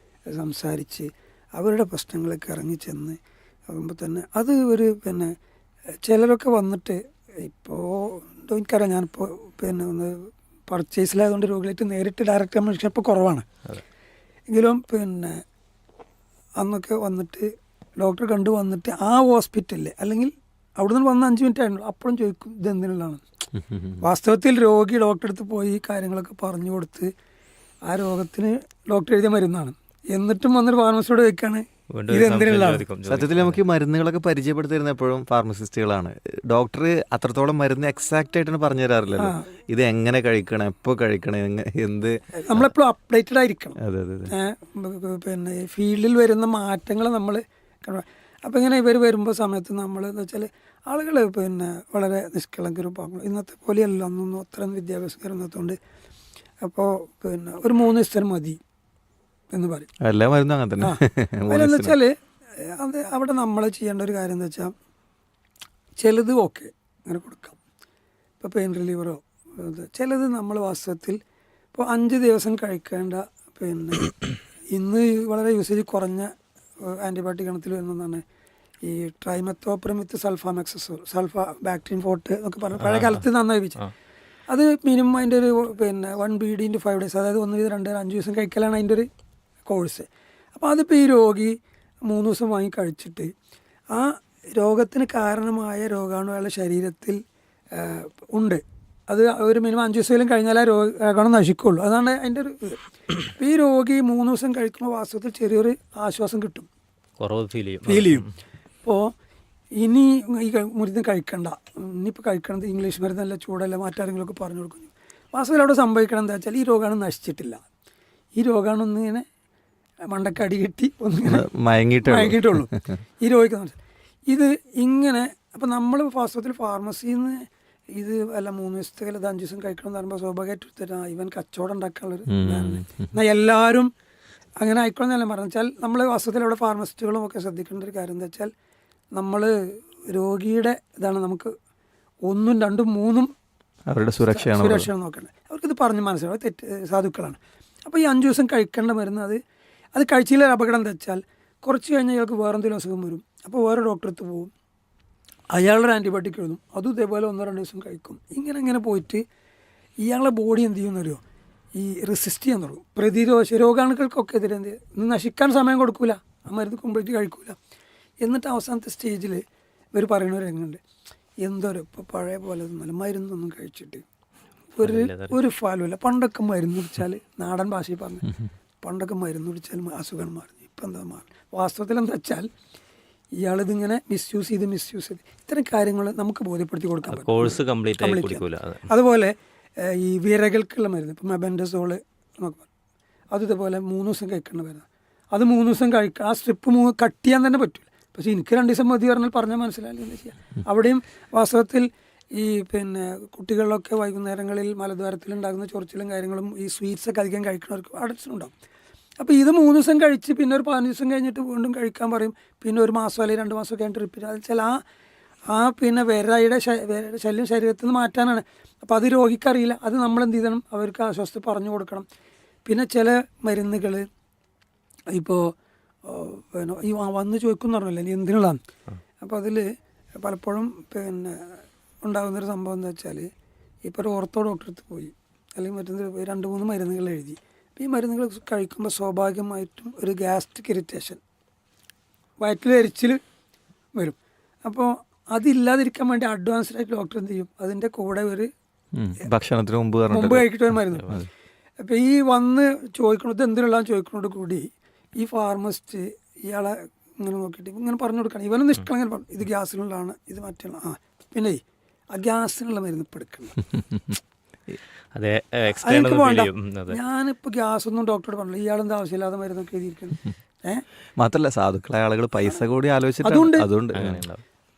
S2: സംസാരിച്ച് അവരുടെ പ്രശ്നങ്ങളൊക്കെ ഇറങ്ങിച്ചെന്ന് ആകുമ്പോൾ തന്നെ അത് ഒരു പിന്നെ ചിലരൊക്കെ വന്നിട്ട് ഇപ്പോൾ എനിക്കറിയാം, ഞാനിപ്പോൾ പിന്നെ ഒന്ന് പർച്ചേസിലായതുകൊണ്ട് രോഗികളായിട്ട് നേരിട്ട് ഡയറക്റ്റ് കമ്മ്യൂണിക്കേഷൻ ഇപ്പോൾ കുറവാണ്. എങ്കിലും പിന്നെ അന്നൊക്കെ വന്നിട്ട് ഡോക്ടർ കണ്ടു വന്നിട്ട് ആ ഹോസ്പിറ്റലിൽ അല്ലെങ്കിൽ അവിടെ നിന്ന് വന്ന് 5 മിനിറ്റ് ആയിരുന്നു അപ്പോഴും ചോദിക്കും ഇതെന്തിനുള്ളതാണ്. വാസ്തവത്തിൽ രോഗി ഡോക്ടറെ അടുത്ത് പോയി കാര്യങ്ങളൊക്കെ പറഞ്ഞു കൊടുത്ത് ആ രോഗത്തിന് ഡോക്ടർ എഴുതിയ മരുന്നാണ്. എന്നിട്ടും വന്നൊരു ഫാർമസിയോട് ചോദിക്കുകയാണ് ഇതെന്തിനുള്ളതാണ്.
S1: സത്യത്തിൽ നമുക്ക് ഈ മരുന്നുകളൊക്കെ പരിചയപ്പെടുത്തിയിരുന്ന എപ്പോഴും ഫാർമസിസ്റ്റുകളാണ്. ഡോക്ടർ അത്രത്തോളം മരുന്ന് എക്സാക്റ്റ് ആയിട്ടാണ് പറഞ്ഞു തരാറില്ലല്ലോ. ഇത് എങ്ങനെ കഴിക്കണം, എപ്പോൾ കഴിക്കണം, എന്ത്
S2: നമ്മളെപ്പോഴും അപ്ഡേറ്റഡ് ആയിരിക്കണം.
S1: അതെ അതെ അതെ.
S2: പിന്നെ ഫീൽഡിൽ വരുന്ന മാറ്റങ്ങൾ നമ്മൾ അപ്പോൾ ഇങ്ങനെ ഇവർ വരുമ്പോൾ സമയത്ത് നമ്മൾ എന്ന് വെച്ചാൽ ആളുകൾ പിന്നെ വളരെ നിഷ്കളങ്കരും പാവങ്ങളും ഇന്നത്തെ പോലെയല്ല, അന്നൊന്നും അത്രയും വിദ്യാഭ്യാസം കയറുന്നതുകൊണ്ട് അപ്പോൾ പിന്നെ ഒരു 3 ദിവസം മതി എന്ന് പറയും.
S1: എല്ലാ മരുന്നും അങ്ങനെ തന്നെ.
S2: അതിലെന്ന് വെച്ചാൽ അത് അവിടെ നമ്മൾ ചെയ്യേണ്ട ഒരു കാര്യം എന്ന് വെച്ചാൽ ചിലത് ഓക്കെ അങ്ങനെ കൊടുക്കാം, ഇപ്പോൾ പെയിൻ റിലീവറോ ചിലത് നമ്മൾ വാസ്തവത്തിൽ ഇപ്പോൾ 5 ദിവസം കഴിക്കേണ്ട പിന്നെ ഇന്ന് വളരെ യൂസേജ് കുറഞ്ഞ ആൻറ്റിബയോട്ടിക് ഗണത്തിൽ വരുന്നതാണ് ഈ ട്രൈമെത്തോപ്രം വിത്ത് സൾഫാമെക്സസോൾ, ബാക്ടീരിയൻ ഫോർട്ട് എന്നൊക്കെ പറഞ്ഞ പഴയ കാലത്ത് നന്നായി വെച്ചു. അത് മിനിമം അതിൻ്റെ ഒരു പിന്നെ 1 BD × 5 days, അതായത് 1 വീതം 2 5 ദിവസം കഴിക്കലാണ് അതിൻ്റെ ഒരു കോഴ്സ്. അപ്പോൾ അതിപ്പോൾ ഈ രോഗി 3 ദിവസം വാങ്ങി കഴിച്ചിട്ട് ആ രോഗത്തിന് കാരണമായ രോഗാണു അയാളുടെ ശരീരത്തിൽ ഉണ്ട്. അത് ഒരു മിനിമം 5 ദിവസമെങ്കിലും കഴിഞ്ഞാൽ ആ രോഗാണു നശിക്കുള്ളൂ. അതാണ് അതിൻ്റെ ഒരു ഇത്. അപ്പോൾ ഈ രോഗി 3 ദിവസം കഴിക്കുമ്പോൾ വാസ്തവത്തിൽ ചെറിയൊരു ആശ്വാസം കിട്ടും,
S3: കുറവ് ഫീൽ
S2: ചെയ്യും. അപ്പോൾ ഇനി ഈ മരുന്ന് കഴിക്കണ്ട, ഇനിയിപ്പോൾ കഴിക്കണത് ഇംഗ്ലീഷ് മരുന്നല്ല, ചൂടല്ല, മറ്റാരെങ്കിലുമൊക്കെ പറഞ്ഞു കൊടുക്കുന്നു. വാസ്തവത്തിൽ അവിടെ സംഭവിക്കണം എന്താ വെച്ചാൽ ഈ രോഗാണു നശിച്ചിട്ടില്ല. ഈ രോഗാണു ഒന്നിങ്ങനെ മണ്ടക്ക് അടി കിട്ടി ഒന്നിങ്ങനെ മയങ്ങിയിട്ടുള്ളൂ ഈ രോഗിക്ക്. ഇത് ഇങ്ങനെ അപ്പോൾ നമ്മൾ വാസ്തവത്തിൽ ഫാർമസിയിൽ നിന്ന് ഇത് അല്ല 3 ദിവസത്തേക്ക് അല്ല 5 ദിവസം കഴിക്കണം എന്ന് പറയുമ്പോൾ സ്വാഭാവികമായിട്ട് ഇവൻ കച്ചവടം ഉണ്ടാക്കാനുള്ളൊരു എന്നാൽ എല്ലാവരും അങ്ങനെ ആയിക്കോളെന്നല്ല പറഞ്ഞു വെച്ചാൽ നമ്മൾ വാസ്തവത്തിൽ അവിടെ ഫാർമസിസ്റ്റുകളും ഒക്കെ ശ്രദ്ധിക്കേണ്ട ഒരു കാര്യം എന്താ വെച്ചാൽ നമ്മൾ രോഗിയുടെ ഇതാണ് നമുക്ക് 1, 2, 3
S1: അവരുടെ സുരക്ഷയാണ്
S2: നോക്കേണ്ടത്. അവർക്കിത് പറഞ്ഞ് മനസ്സിലാവും തെറ്റ് സാധുക്കളാണ്. അപ്പോൾ ഈ 5 ദിവസം കഴിക്കേണ്ട മരുന്ന് അത് കഴിച്ചില്ല അപകടം എന്താ വെച്ചാൽ കുറച്ച് കഴിഞ്ഞാൽ ഇയാൾക്ക് വേറെ എന്തെങ്കിലും അസുഖം വരും. അപ്പോൾ വേറെ ഡോക്ടറെ അടുത്ത് പോകും, അയാളുടെ ആൻറ്റിബയോട്ടിക് എഴുതും, അതും ഇതേപോലെ 1-2 ദിവസം കഴിക്കും. ഇങ്ങനെ പോയിട്ട് ഇയാളുടെ ബോഡി എന്ത് ചെയ്യുന്നറിയോ, ഈ റെസിസ്റ്റ് ചെയ്യാൻ തുടങ്ങും. രോഗാണുക്കൾക്കൊക്കെ എതിരെ നശിക്കാൻ സമയം കൊടുക്കില്ല, ആ മരുന്ന് കംപ്ലീറ്റ് കഴിക്കില്ല. എന്നിട്ട് അവസാനത്തെ സ്റ്റേജിൽ ഇവർ പറയുന്ന രംഗമുണ്ട്, എന്തോരം ഇപ്പോൾ പഴയ പോലെ ഒന്നുമല്ല, മരുന്നൊന്നും കഴിച്ചിട്ട് ഒരു ഫലമില്ല. പണ്ടൊക്കെ മരുന്ന് കുടിച്ചാൽ നാടൻ ഭാഷയിൽ പറഞ്ഞു, പണ്ടൊക്കെ മരുന്ന് കുടിച്ചാൽ അസുഖം മാറി, ഇപ്പം എന്താ മാറി. വാസ്തവത്തിൽ എന്താ വെച്ചാൽ ഇയാളിതിങ്ങനെ മിസ്യൂസ് ചെയ്ത് ഇത്തരം കാര്യങ്ങൾ നമുക്ക് ബോധ്യപ്പെടുത്തി കൊടുക്കാൻ പറ്റും. അതുപോലെ ഈ വിരകൾക്കുള്ള മരുന്ന് ഇപ്പോൾ മെബൻഡസോള് എന്നൊക്കെ പറയും, അത് ഇതുപോലെ 3 ദിവസം കഴിക്കേണ്ട മരുന്ന്. അത് 3 ദിവസം കഴിക്കുക, ആ സ്ട്രിപ്പ് കട്ട് ചെയ്യാൻ തന്നെ പറ്റില്ല. പക്ഷേ എനിക്ക് 2 ദിവസം മതി പറഞ്ഞാൽ മനസ്സിലായില്ല എന്താ ചെയ്യുക. അവിടെയും വാസ്തവത്തിൽ ഈ പിന്നെ കുട്ടികളിലൊക്കെ വൈകുന്നേരങ്ങളിൽ മലദ്വാരത്തിലുണ്ടാകുന്ന ചൊറിച്ചിലും കാര്യങ്ങളും ഈ സ്വീറ്റ്സൊക്കെ അധികം കഴിക്കുന്നവർക്ക് അടച്ചിട്ടുണ്ടാകും. അപ്പോൾ ഇത് 3 ദിവസം കഴിച്ച് പിന്നെ ഒരു 15 ദിവസം കഴിഞ്ഞിട്ട് വീണ്ടും കഴിക്കാൻ പറയും. പിന്നെ 1 മാസം അല്ലെങ്കിൽ 2 മാസം കഴിഞ്ഞിട്ട് റിപ്പീറ്റ്. അത് വെച്ചാൽ ആ പിന്നെ വിരയുടെ ശല്യം ശരീരത്തിൽ നിന്ന് മാറ്റാനാണ്. അപ്പോൾ അത് രോഗിക്കറിയില്ല. അത് നമ്മൾ എന്ത് ചെയ്യണം, അവർക്ക് ആശ്വാസത്തിൽ പറഞ്ഞു കൊടുക്കണം. പിന്നെ ചില മരുന്നുകൾ ഇപ്പോൾ പിന്നെ ഈ വന്ന് ചോദിക്കുമെന്ന് പറഞ്ഞില്ല ഇനി എന്തിനുള്ളതാണ്. അപ്പോൾ അതിൽ പലപ്പോഴും പിന്നെ ഉണ്ടാകുന്നൊരു സംഭവം എന്താ വെച്ചാൽ ഇപ്പോൾ ഒരു ഓർത്തോ ഡോക്ടറെ അടുത്ത് പോയി അല്ലെങ്കിൽ മറ്റൊന്ന് 2-3 മരുന്നുകൾ എഴുതി. അപ്പോൾ ഈ മരുന്നുകൾ കഴിക്കുമ്പോൾ സ്വാഭാവികമായിട്ടും ഒരു ഗ്യാസ്ട്രിക് ഇറിറ്റേഷൻ, വയറ്റിൽ എരിച്ചിൽ വരും. അപ്പോൾ അതില്ലാതിരിക്കാൻ വേണ്ടി അഡ്വാൻസ്ഡ് ആയിട്ട് ഡോക്ടർ എന്ത് ചെയ്യും, അതിൻ്റെ കൂടെ ഒരു
S1: ഭക്ഷണത്തിന് മുമ്പ്
S2: മുമ്പ് കഴിക്കിട്ട് ഒരു മരുന്ന്. അപ്പം ഈ വന്ന് ചോദിക്കണത് എന്തിനുള്ള ചോദിക്കുന്നതോട് കൂടി ഈ ഫാർമസിസ്റ്റ് ഇയാളെ ഇങ്ങനെ നോക്കിയിട്ട് ഇങ്ങനെ പറഞ്ഞു കൊടുക്കണം. ഇവനൊന്നും ഇഷ്ടം ഇങ്ങനെ പറഞ്ഞു, ഇത് ഗ്യാസിനുള്ളതാണ്, ഇത് മറ്റുള്ള പിന്നെ ആ ഗ്യാസിനുള്ള മരുന്ന് ഇപ്പം എടുക്കണം. അതെനിക്ക് പോകണ്ട, ഞാനിപ്പോൾ ഗ്യാസൊന്നും ഡോക്ടറോട് പറഞ്ഞില്ല, ഇയാളെന്താ ആവശ്യമില്ലാതെ മരുന്നൊക്കെ എഴുതിയിരിക്കണം.
S1: മാത്രല്ല സാധുക്കളായ ആളുകൾ പൈസ കൂടി ആലോചിച്ചിട്ടുണ്ട്. അതുകൊണ്ട്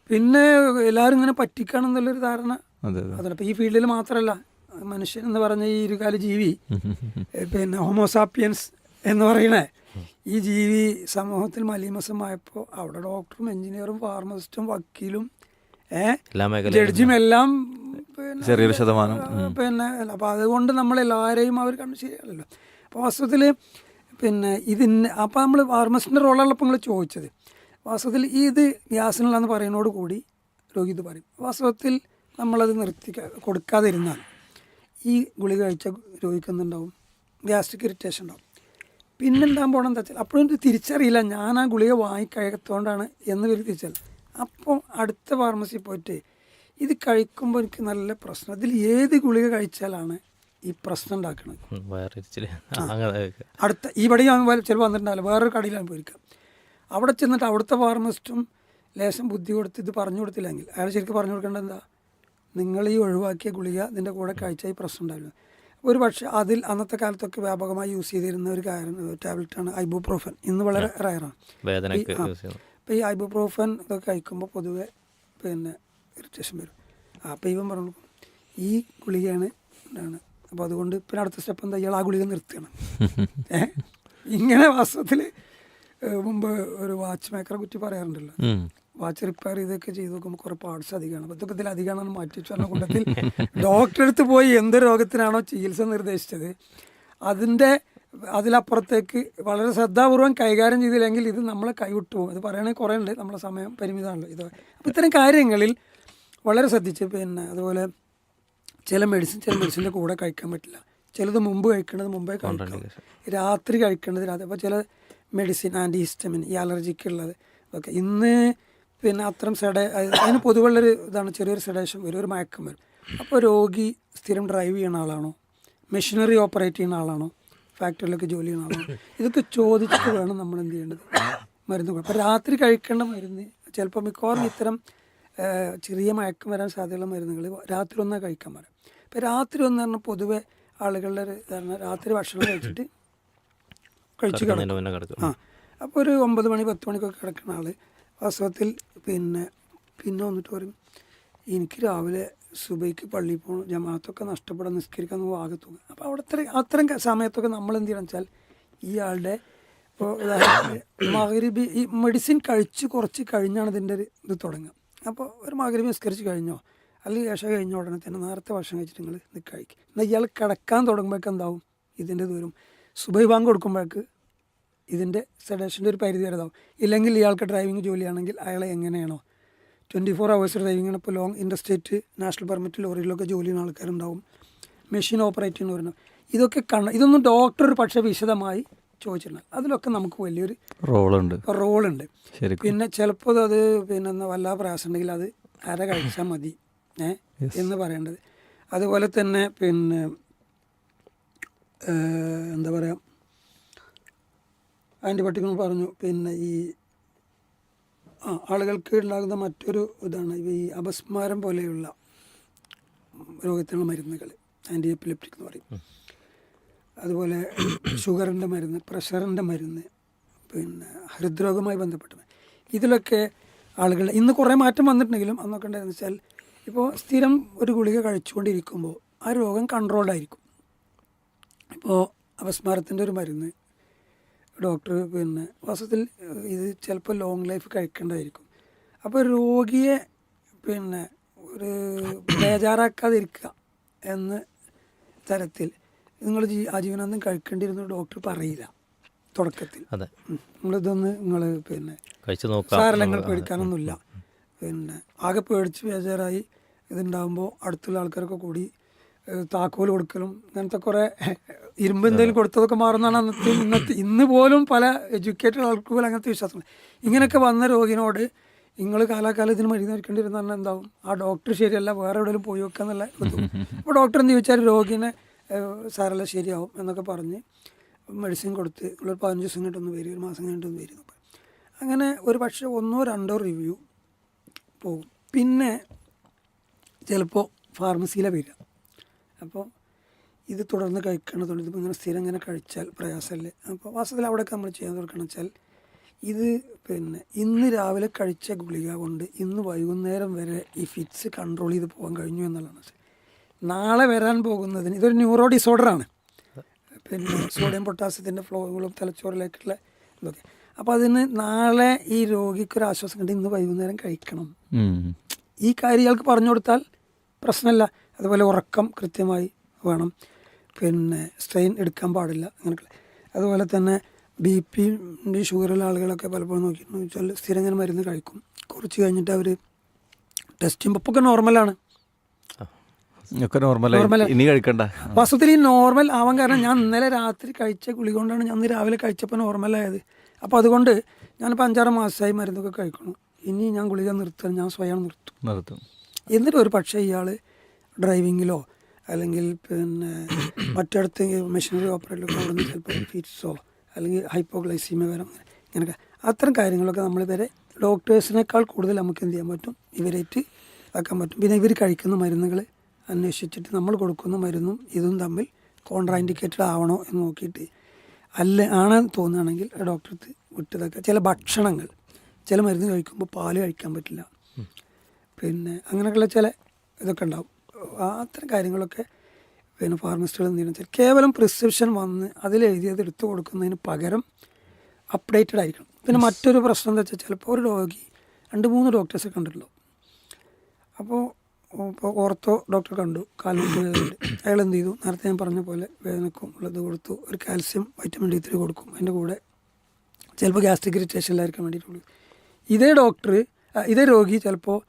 S2: പിന്നെ എല്ലാവരും ഇങ്ങനെ പറ്റിക്കാണെന്നുള്ളൊരു ധാരണ അതല്ല. ഇപ്പം ഈ ഫീൽഡിൽ മാത്രമല്ല, മനുഷ്യൻ എന്ന് പറഞ്ഞ ഈ ഇരുകാല ജീവി, പിന്നെ ഹോമോസാപ്പിയൻസ് എന്ന് പറയണേ ഈ ജീവി സമൂഹത്തിൽ മലീമസമായപ്പോൾ അവിടെ ഡോക്ടറും എഞ്ചിനീയറും ഫാർമസിസ്റ്റും വക്കീലും ജഡ്ജിയും എല്ലാം
S1: ചെറിയൊരു ശതമാനം
S2: പിന്നെ അപ്പം അതുകൊണ്ട് നമ്മളെല്ലാവരെയും അവർ കണ്ടു ശരിയല്ലല്ലോ. അപ്പോൾ വാസ്തവത്തിൽ പിന്നെ ഇതിന് അപ്പം നമ്മൾ ഫാർമസിസ്റ്റിൻ്റെ റോളുള്ളപ്പോൾ നിങ്ങൾ ചോദിച്ചത്, വാസ്തവത്തിൽ ഇത് ഗ്യാസിനുള്ളതെന്ന് പറയുന്നതോട് കൂടി രോഗി ഇത് പറയും. വാസ്തവത്തിൽ നമ്മളത് കൊടുക്കാതിരുന്നാൽ ഈ ഗുളിക കഴിച്ച രോഗിക്ക് എന്തുണ്ടാവും? ഗ്യാസ്ട്രിക് ഇറിറ്റേഷൻ ഉണ്ടാവും. പിന്നെന്താൻ പോകണം എന്താ വെച്ചാൽ അപ്പോഴും ഇത് തിരിച്ചറിയില്ല, ഞാൻ ആ ഗുളിക വാങ്ങിക്കഴിക്കത്തോണ്ടാണ് എന്ന് വരും തിരിച്ചറിയില്ല. അപ്പോൾ അടുത്ത ഫാർമസിയിൽ പോയിട്ട് ഇത് കഴിക്കുമ്പോൾ എനിക്ക് നല്ല പ്രശ്നം, ഇതിൽ ഏത് ഗുളിക കഴിച്ചാലാണ് ഈ പ്രശ്നം ഉണ്ടാക്കുന്നത്? അടുത്ത ഇവിടെ ഞാൻ ചിലപ്പോൾ വന്നിട്ടുണ്ടാവില്ല, വേറൊരു കടയിലാണ് പോയിരിക്കാം. അവിടെ ചെന്നിട്ട് അവിടുത്തെ ഫാർമസിസ്റ്റും ലേശം ബുദ്ധി കൊടുത്ത് ഇത് പറഞ്ഞു കൊടുത്തില്ലെങ്കിൽ അയാൾ ശരിക്കും പറഞ്ഞു കൊടുക്കേണ്ടത് എന്താ? നിങ്ങൾ ഈ ഒഴിവാക്കിയ ഗുളിക ഇതിൻ്റെ കൂടെ കഴിച്ചാൽ ഈ പ്രശ്നം ഉണ്ടാവില്ല. ഒരു പക്ഷേ അതിൽ അന്നത്തെ കാലത്തൊക്കെ വ്യാപകമായി യൂസ് ചെയ്തിരുന്ന ഒരു ടാബ്ലറ്റാണ് ഐബുപ്രോഫൻ. ഇന്ന് വളരെ റയറാണ്. അപ്പോൾ ഈ ഐബുപ്രോഫൻ ഇതൊക്കെ കഴിക്കുമ്പോൾ പൊതുവെ പിന്നെ ഇറിറ്റേഷൻ വരും. അപ്പോൾ ഇവൻ പറഞ്ഞു ഈ ഗുളികയാണ് ആണ്. അപ്പോൾ അതുകൊണ്ട് പിന്നെ അടുത്ത സ്റ്റെപ്പ് എന്താ? ഇയാൾ ആ ഗുളിക നിർത്തുകയാണ്. ഇങ്ങനെ വാസ്തവത്തിൽ മുമ്പ് ഒരു വാച്ച് മേക്കറെ കുറ്റി പറയാറുണ്ടല്ലോ, വാച്ച് റിപ്പയർ ചെയ്തൊക്കെ ചെയ്ത് നോക്കുമ്പോൾ കുറേ പാർട്സ് അധികമാണ്. അപ്പോൾ ഇതൊക്കെ ഇതിൽ അധികമാണെന്ന് മാറ്റി വെച്ചു പറഞ്ഞ കൂട്ടത്തിൽ ഡോക്ടറെ അടുത്ത് പോയി എന്ത് രോഗത്തിനാണോ ചികിത്സ നിർദ്ദേശിച്ചത് അതിലപ്പുറത്തേക്ക് വളരെ ശ്രദ്ധാപൂർവം കൈകാര്യം ചെയ്തില്ലെങ്കിൽ ഇത് നമ്മളെ കൈവിട്ടു പോകും. ഇത് പറയുകയാണെങ്കിൽ കുറേ ഉണ്ട്, നമ്മളെ സമയം പരിമിതമാണല്ലോ ഇത്. അപ്പോൾ ഇത്തരം കാര്യങ്ങളിൽ വളരെ ശ്രദ്ധിച്ച് പിന്നെ അതുപോലെ ചില മെഡിസിൻ്റെ കൂടെ കഴിക്കാൻ പറ്റില്ല, ചിലത് മുമ്പ് കഴിക്കേണ്ടത് മുമ്പേ കഴിക്കണം, രാത്രി കഴിക്കേണ്ടത് രാത്രി. അപ്പോൾ ചില മെഡിസിൻ ആൻറ്റി ഹിസ്റ്റമിൻ ഈ അലർജിക്കുള്ളത് ഒക്കെ ഇന്ന് പിന്നെ അത്തരം അതിന് പൊതുവുള്ളൊരു ഇതാണ്, ചെറിയൊരു സെഡേഷൻ വരും, ഒരു മയക്കം വരും. അപ്പോൾ രോഗി സ്ഥിരം ഡ്രൈവ് ചെയ്യുന്ന ആളാണോ, മെഷീനറി ഓപ്പറേറ്റ് ചെയ്യുന്ന ആളാണോ, ഫാക്ടറിയിലൊക്കെ ജോലി ചെയ്യുന്ന ആളാണോ, ഇതൊക്കെ ചോദിച്ചിട്ട് വേണം നമ്മൾ എന്ത് ചെയ്യേണ്ടത്, മരുന്ന് കൊടുക്കും. അപ്പോൾ രാത്രി കഴിക്കേണ്ട മരുന്ന് ചിലപ്പോൾ മിക്കവാറും ഇത്തരം ചെറിയ മയക്കം വരാൻ സാധ്യതയുള്ള മരുന്നുകൾ രാത്രി ഒന്നാണ് കഴിക്കാൻ പറയാം. ഇപ്പോൾ രാത്രി ഒന്ന് പറഞ്ഞാൽ പൊതുവെ ആളുകളുടെ ഒരു ഇതാണ്, രാത്രി ഭക്ഷണം കഴിച്ചിട്ട് കഴിച്ച് കിടക്കും. അപ്പോൾ ഒരു 9 മണി 10 മണിക്കൊക്കെ കിടക്കുന്ന ആൾ വാസ്തവത്തിൽ പിന്നെ വന്നിട്ട് പറയും എനിക്ക് രാവിലെ സുബൈക്ക് പള്ളിയിൽ പോകണം, ജമാഅത്തൊക്കെ നഷ്ടപ്പെടാൻ നിസ്കരിക്കാൻ ആകെ തോന്നും. അപ്പോൾ അത്തരം സമയത്തൊക്കെ നമ്മൾ എന്ത് ചെയ്യണം വെച്ചാൽ ഇയാളുടെ ഇപ്പോൾ മഗ്‌രിബ് ഈ മെഡിസിൻ കഴിച്ച് കുറച്ച് കഴിഞ്ഞാണ് ഇതിൻ്റെ ഇത് തുടങ്ങുക. അപ്പോൾ ഒരു മഗ്‌രിബ് നിസ്കരിച്ച് കഴിഞ്ഞോ അല്ലെങ്കിൽ ഏഷ കഴിഞ്ഞ ഉടനെ തന്നെ നേരത്തെ ഭക്ഷണം കഴിച്ചിട്ട് നിങ്ങൾ ഇത് കഴിക്കും. എന്നാൽ ഇയാൾ കിടക്കാൻ തുടങ്ങുമ്പോഴേക്ക് എന്താവും? ഇതിൻ്റെ ദൂരം സുബൈ ബാങ്ക് കൊടുക്കുമ്പോഴേക്ക് ഇതിൻ്റെ സെഡേഷൻ്റെ ഒരു പരിധി വരെതാവും. ഇല്ലെങ്കിൽ ഇയാൾക്ക് ഡ്രൈവിംഗ് ജോലിയാണെങ്കിൽ അയാളെ എങ്ങനെയാണോ 24 hours ഡ്രൈവിംഗാണ്. ഇപ്പോൾ ലോങ് ഇൻഡർസ്റ്റേറ്റ് നാഷണൽ പെർമിറ്റ് ലോറിയിലൊക്കെ ജോലി ചെയ്യുന്ന ആൾക്കാരുണ്ടാവും, മെഷീൻ ഓപ്പറേറ്റ് ചെയ്യുന്നവരുണ്ടാവും. ഇതൊക്കെ ഇതൊന്നും ഡോക്ടർ ഒരു പക്ഷേ വിശദമായി ചോദിച്ചിട്ടുണ്ട്. അതിലൊക്കെ നമുക്ക് വലിയൊരു റോളുണ്ട്. പിന്നെ ചിലപ്പോൾ അത് പിന്നെ വല്ലാ പ്രയാസം ഉണ്ടെങ്കിൽ അത് അര കഴിച്ചാൽ മതി എന്ന് പറയേണ്ടത്. അതുപോലെ തന്നെ പിന്നെ എന്താ പറയുക, ആൻറ്റിബയോട്ടിക് പറഞ്ഞു. പിന്നെ ഈ ആളുകൾക്ക് ഉണ്ടാകുന്ന മറ്റൊരു ഇതാണ് ഈ അപസ്മാരം പോലെയുള്ള രോഗത്തിനുള്ള മരുന്നുകൾ, ആൻറ്റി എപ്പിലെപ്റ്റിക് എന്ന് പറയും. അതുപോലെ ഷുഗറിൻ്റെ മരുന്ന്, പ്രഷറിൻ്റെ മരുന്ന്, പിന്നെ ഹൃദ്രോഗവുമായി ബന്ധപ്പെട്ട ഇതിലൊക്കെ ആളുകൾ ഇന്ന് കുറേ മാറ്റം വന്നിട്ടുണ്ടെങ്കിലും അന്നൊക്കെ ഉണ്ടായെന്ന് വെച്ചാൽ ഇപ്പോൾ സ്ഥിരം ഒരു ഗുളിക കഴിച്ചുകൊണ്ടിരിക്കുമ്പോൾ ആ രോഗം കൺട്രോൾഡായിരിക്കും. ഇപ്പോൾ അപസ്മാരത്തിൻ്റെ ഒരു മരുന്ന് ഡോക്ടർ പിന്നെ വാസ്തവത്തിൽ ഇത് ചിലപ്പോൾ ലോങ് ലൈഫ് കഴിക്കേണ്ടതായിരിക്കും. അപ്പോൾ രോഗിയെ പിന്നെ ഒരു ബേജാറാക്കാതിരിക്കുക എന്ന തരത്തിൽ നിങ്ങൾ ആജീവനാന്തം കഴിക്കേണ്ടിരുന്ന ഡോക്ടർ പറയില്ല തുടക്കത്തിൽ. നിങ്ങളിതൊന്ന് നിങ്ങൾ പിന്നെ സാരങ്ങൾ പേടിക്കാനൊന്നുമില്ല. പിന്നെ ആകെ പേടിച്ച് ബേജാറായി ഇതുണ്ടാകുമ്പോൾ അടുത്തുള്ള ആൾക്കാരൊക്കെ കൂടി താക്കോൽ കൊടുക്കലും അങ്ങനത്തെ കുറേ ഇരുമ്പ് എന്തെങ്കിലും കൊടുത്തതൊക്കെ മാറുന്നതാണ് ഇന്ന് പോലും പല എഡ്യൂക്കേറ്റഡ് ആൾക്ക് പോലും അങ്ങനത്തെ വിശ്വാസങ്ങൾ. ഇങ്ങനെയൊക്കെ വന്ന രോഗിനോട് നിങ്ങൾ കാലാകാലം ഇതിന് മരുന്ന് കഴിക്കേണ്ടി വരുന്ന പറഞ്ഞാൽ എന്താവും, ആ ഡോക്ടർ ശരിയല്ല, വേറെ എവിടെയെങ്കിലും പോയി വെക്കുക എന്നുള്ള അപ്പോൾ ഡോക്ടർ എന്ത് ചോദിച്ചാൽ രോഗിനെ സാരല്ല ശരിയാവും എന്നൊക്കെ പറഞ്ഞ് മെഡിസിൻ കൊടുത്ത് നിങ്ങളൊരു 15 ദിവസം കഴിഞ്ഞിട്ടൊന്ന് വരും, ഒരു മാസം കഴിഞ്ഞിട്ടൊന്ന് വരും. അങ്ങനെ ഒരു പക്ഷേ 1 or 2 റിവ്യൂ പോകും. പിന്നെ ചിലപ്പോൾ ഫാർമസിയിലെ വരിക. അപ്പോൾ ഇത് തുടർന്ന് കഴിക്കണതുകൊണ്ട് ഇതിപ്പോൾ ഇങ്ങനെ സ്ഥിരം ഇങ്ങനെ കഴിച്ചാൽ പ്രയാസമല്ലേ. അപ്പോൾ വാസ്തവത്തിൽ അവിടെയൊക്കെ നമ്മൾ ചെയ്യാൻ തുടക്കണം വെച്ചാൽ ഇത് പിന്നെ ഇന്ന് രാവിലെ കഴിച്ച ഗുളിക കൊണ്ട് ഇന്ന് വൈകുന്നേരം വരെ ഈ ഫിറ്റ്സ് കൺട്രോൾ ചെയ്ത് പോകാൻ കഴിഞ്ഞു എന്നുള്ളതാണ്. നാളെ വരാൻ പോകുന്നതിന് ഇതൊരു ന്യൂറോ ഡിസോർഡറാണ്. പിന്നെ സോഡിയം പൊട്ടാസ്യത്തിൻ്റെ ഫ്ലോകളും തലച്ചോറിലേക്കുള്ള ഇതൊക്കെ. അപ്പോൾ അതിന് നാളെ ഈ രോഗിക്കൊരു ആശ്വാസം കണ്ട് ഇന്ന് വൈകുന്നേരം കഴിക്കണം. ഈ കാര്യം ഇയാൾക്ക് പറഞ്ഞു കൊടുത്താൽ പ്രശ്നമില്ല. അതുപോലെ ഉറക്കം കൃത്യമായി വേണം, പിന്നെ സ്ട്രെയിൻ എടുക്കാൻ പാടില്ല, അങ്ങനെയൊക്കെ. അതുപോലെ തന്നെ BP ഷുഗറുള്ള ആളുകളൊക്കെ പലപ്പോഴും നോക്കിയിട്ടുണ്ടെന്ന് വെച്ചാൽ സ്ഥിരം ഇങ്ങനെ മരുന്ന് കഴിക്കും. കുറച്ച് കഴിഞ്ഞിട്ട് അവർ ടെസ്റ്റ് ചെയ്യുമ്പോൾ ഒക്കെ നോർമലാണ്.
S1: ഇനി കഴിക്കണ്ട.
S2: വാസ്തവത്തിൽ ഈ നോർമൽ ആവാൻ കാരണം ഞാൻ ഇന്നലെ രാത്രി കഴിച്ച ഗുളിക കൊണ്ടാണ് ഞാൻ ഇന്ന് രാവിലെ കഴിച്ചപ്പോൾ നോർമലായത്. അപ്പോൾ അതുകൊണ്ട് ഞാനിപ്പോൾ 5-6 മാസമായി മരുന്നൊക്കെ കഴിക്കണം. ഇനി ഞാൻ ഗുളിക നിർത്താൻ ഞാൻ സ്വയം നിർത്തും. എന്നിട്ട് ഒരു പക്ഷേ ഇയാൾ ഡ്രൈവിങ്ങിലോ അല്ലെങ്കിൽ പിന്നെ മറ്റിടത്ത് മെഷീനറി ഓപ്പറേറ്ററിലൊക്കെ അവിടെ നിന്ന് ചിലപ്പോൾ ഫിറ്റ്സോ അല്ലെങ്കിൽ ഹൈപ്പോഗ്ലൈസീമിയ വരാം, ഇങ്ങനെയൊക്കെ അത്തരം കാര്യങ്ങളൊക്കെ നമ്മളിവരെ ഡോക്ടേഴ്സിനേക്കാൾ കൂടുതൽ നമുക്ക് എന്ത് ചെയ്യാൻ പറ്റും, ഇവരായിട്ട് ആക്കാൻ പറ്റും. പിന്നെ ഇവർ കഴിക്കുന്ന മരുന്നുകൾ അന്വേഷിച്ചിട്ട് നമ്മൾ കൊടുക്കുന്ന മരുന്നും ഇതും തമ്മിൽ കോൺട്രാ ഇൻഡിക്കേറ്റഡ് ആവണോ എന്ന് നോക്കിയിട്ട് ആണെന്ന് തോന്നുകയാണെങ്കിൽ ഡോക്ടർക്ക് വിട്ടതൊക്കെ. ചില ഭക്ഷണങ്ങൾ, ചില മരുന്ന് കഴിക്കുമ്പോൾ പാല് കഴിക്കാൻ പറ്റില്ല, പിന്നെ അങ്ങനെയൊക്കെയുള്ള ചില ഇതൊക്കെ ഉണ്ടാവും. അത്തരം കാര്യങ്ങളൊക്കെ പിന്നെ ഫാർമസിസ്റ്റുകൾ എന്ത് ചെയ്യണം വെച്ചാൽ കേവലം പ്രിസ്ക്രിപ്ഷൻ വന്ന് അതിലെഴുതിയത് എടുത്തു കൊടുക്കുന്നതിന് പകരം അപ്ഡേറ്റഡ് ആയിരിക്കണം. പിന്നെ മറ്റൊരു പ്രശ്നം എന്താ വെച്ചാൽ ചിലപ്പോൾ ഒരു രോഗി 2-3 ഡോക്ടേഴ്സ് കണ്ടിട്ടുള്ളൂ. അപ്പോൾ ഓർത്തോ ഡോക്ടർ കണ്ടു, കാൽമുട്ട് വേദനയുണ്ട്, അയാൾ എന്ത് ചെയ്തു, നേരത്തെ ഞാൻ പറഞ്ഞ പോലെ വേദനക്കും ഉള്ളത് കൊടുത്തു, ഒരു കാൽസ്യം വൈറ്റമിൻ D3 കൊടുക്കും, അതിൻ്റെ കൂടെ ചിലപ്പോൾ ഗ്യാസ്ട്രിക് ഇറിറ്റേഷനിലായിരിക്കാൻ വേണ്ടിയിട്ടുള്ളൂ. ഇതേ രോഗി ചിലപ്പോൾ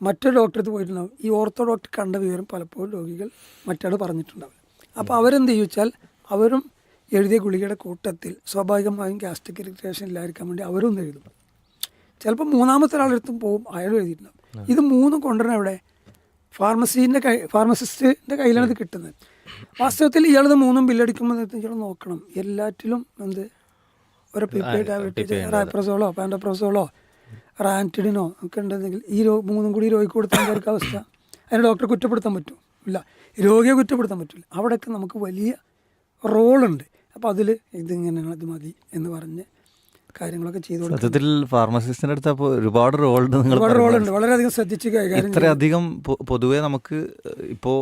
S2: മറ്റൊരു ഡോക്ടർക്ക് പോയിട്ടുണ്ടാവും. ഈ ഓർത്തോ ഡോക്ടർ കണ്ട വിവരം പലപ്പോഴും രോഗികൾ മറ്റാൾ പറഞ്ഞിട്ടുണ്ടാവില്ല. അപ്പോൾ അവരെന്ത് ചോദിച്ചാൽ അവരും എഴുതിയ ഗുളികയുടെ കൂട്ടത്തിൽ സ്വാഭാവികമായും ഗ്യാസ്ട്രിക് ഇറിറ്റേഷൻ ഇല്ലായിരിക്കാൻ വേണ്ടി അവരും ഒന്ന് എഴുതും. ചിലപ്പോൾ 3ാമത്തെ ഒരാളെടുത്തും പോവും, അയാളും എഴുതിയിട്ടുണ്ടാവും. ഇത് 3ഉം കൊണ്ടുവരണം എവിടെ, ഫാർമസിസ്റ്റിൻ്റെ കയ്യിലാണ് ഇത് കിട്ടുന്നത്. വാസ്തവത്തിൽ ഇയാളത് 3ഉം ബില്ലടിക്കുമ്പോൾ ഇയാൾ നോക്കണം എല്ലാറ്റിലും എന്ത് ഒരു പ്രീപെയ്ഡ് ടാബ്ലറ്റ് റാപ്രസോളോ പാൻഡപ്രസോളോ റാൻറ്റിഡിനോ ഒക്കെ ഉണ്ടെങ്കിൽ ഈ 3ഉം കൂടി രോഗിക്ക് കൊടുത്താൽ എന്തായിരിക്കും അവസ്ഥ? അതിന് ഡോക്ടറെ കുറ്റപ്പെടുത്താൻ പറ്റും? ഇല്ല. രോഗിയെ കുറ്റപ്പെടുത്താൻ പറ്റില്ല. അവിടെയൊക്കെ നമുക്ക് വലിയ റോളുണ്ട്. അപ്പോൾ അതിൽ ഇതിങ്ങനെയാണ്, അത് മതി എന്ന് പറഞ്ഞ് കാര്യങ്ങളൊക്കെ ചെയ്തു.
S1: സത്യത്തിൽ ഫാർമസിസ്റ്റിൻ്റെ അടുത്ത് അപ്പോൾ ഒരുപാട് റോളുണ്ട്.
S2: ഒരുപാട് റോളുണ്ട്, വളരെയധികം ശ്രദ്ധിച്ച് കൈകാര്യം.
S1: ഇത്രയധികം പൊതുവേ നമുക്ക് ഇപ്പോൾ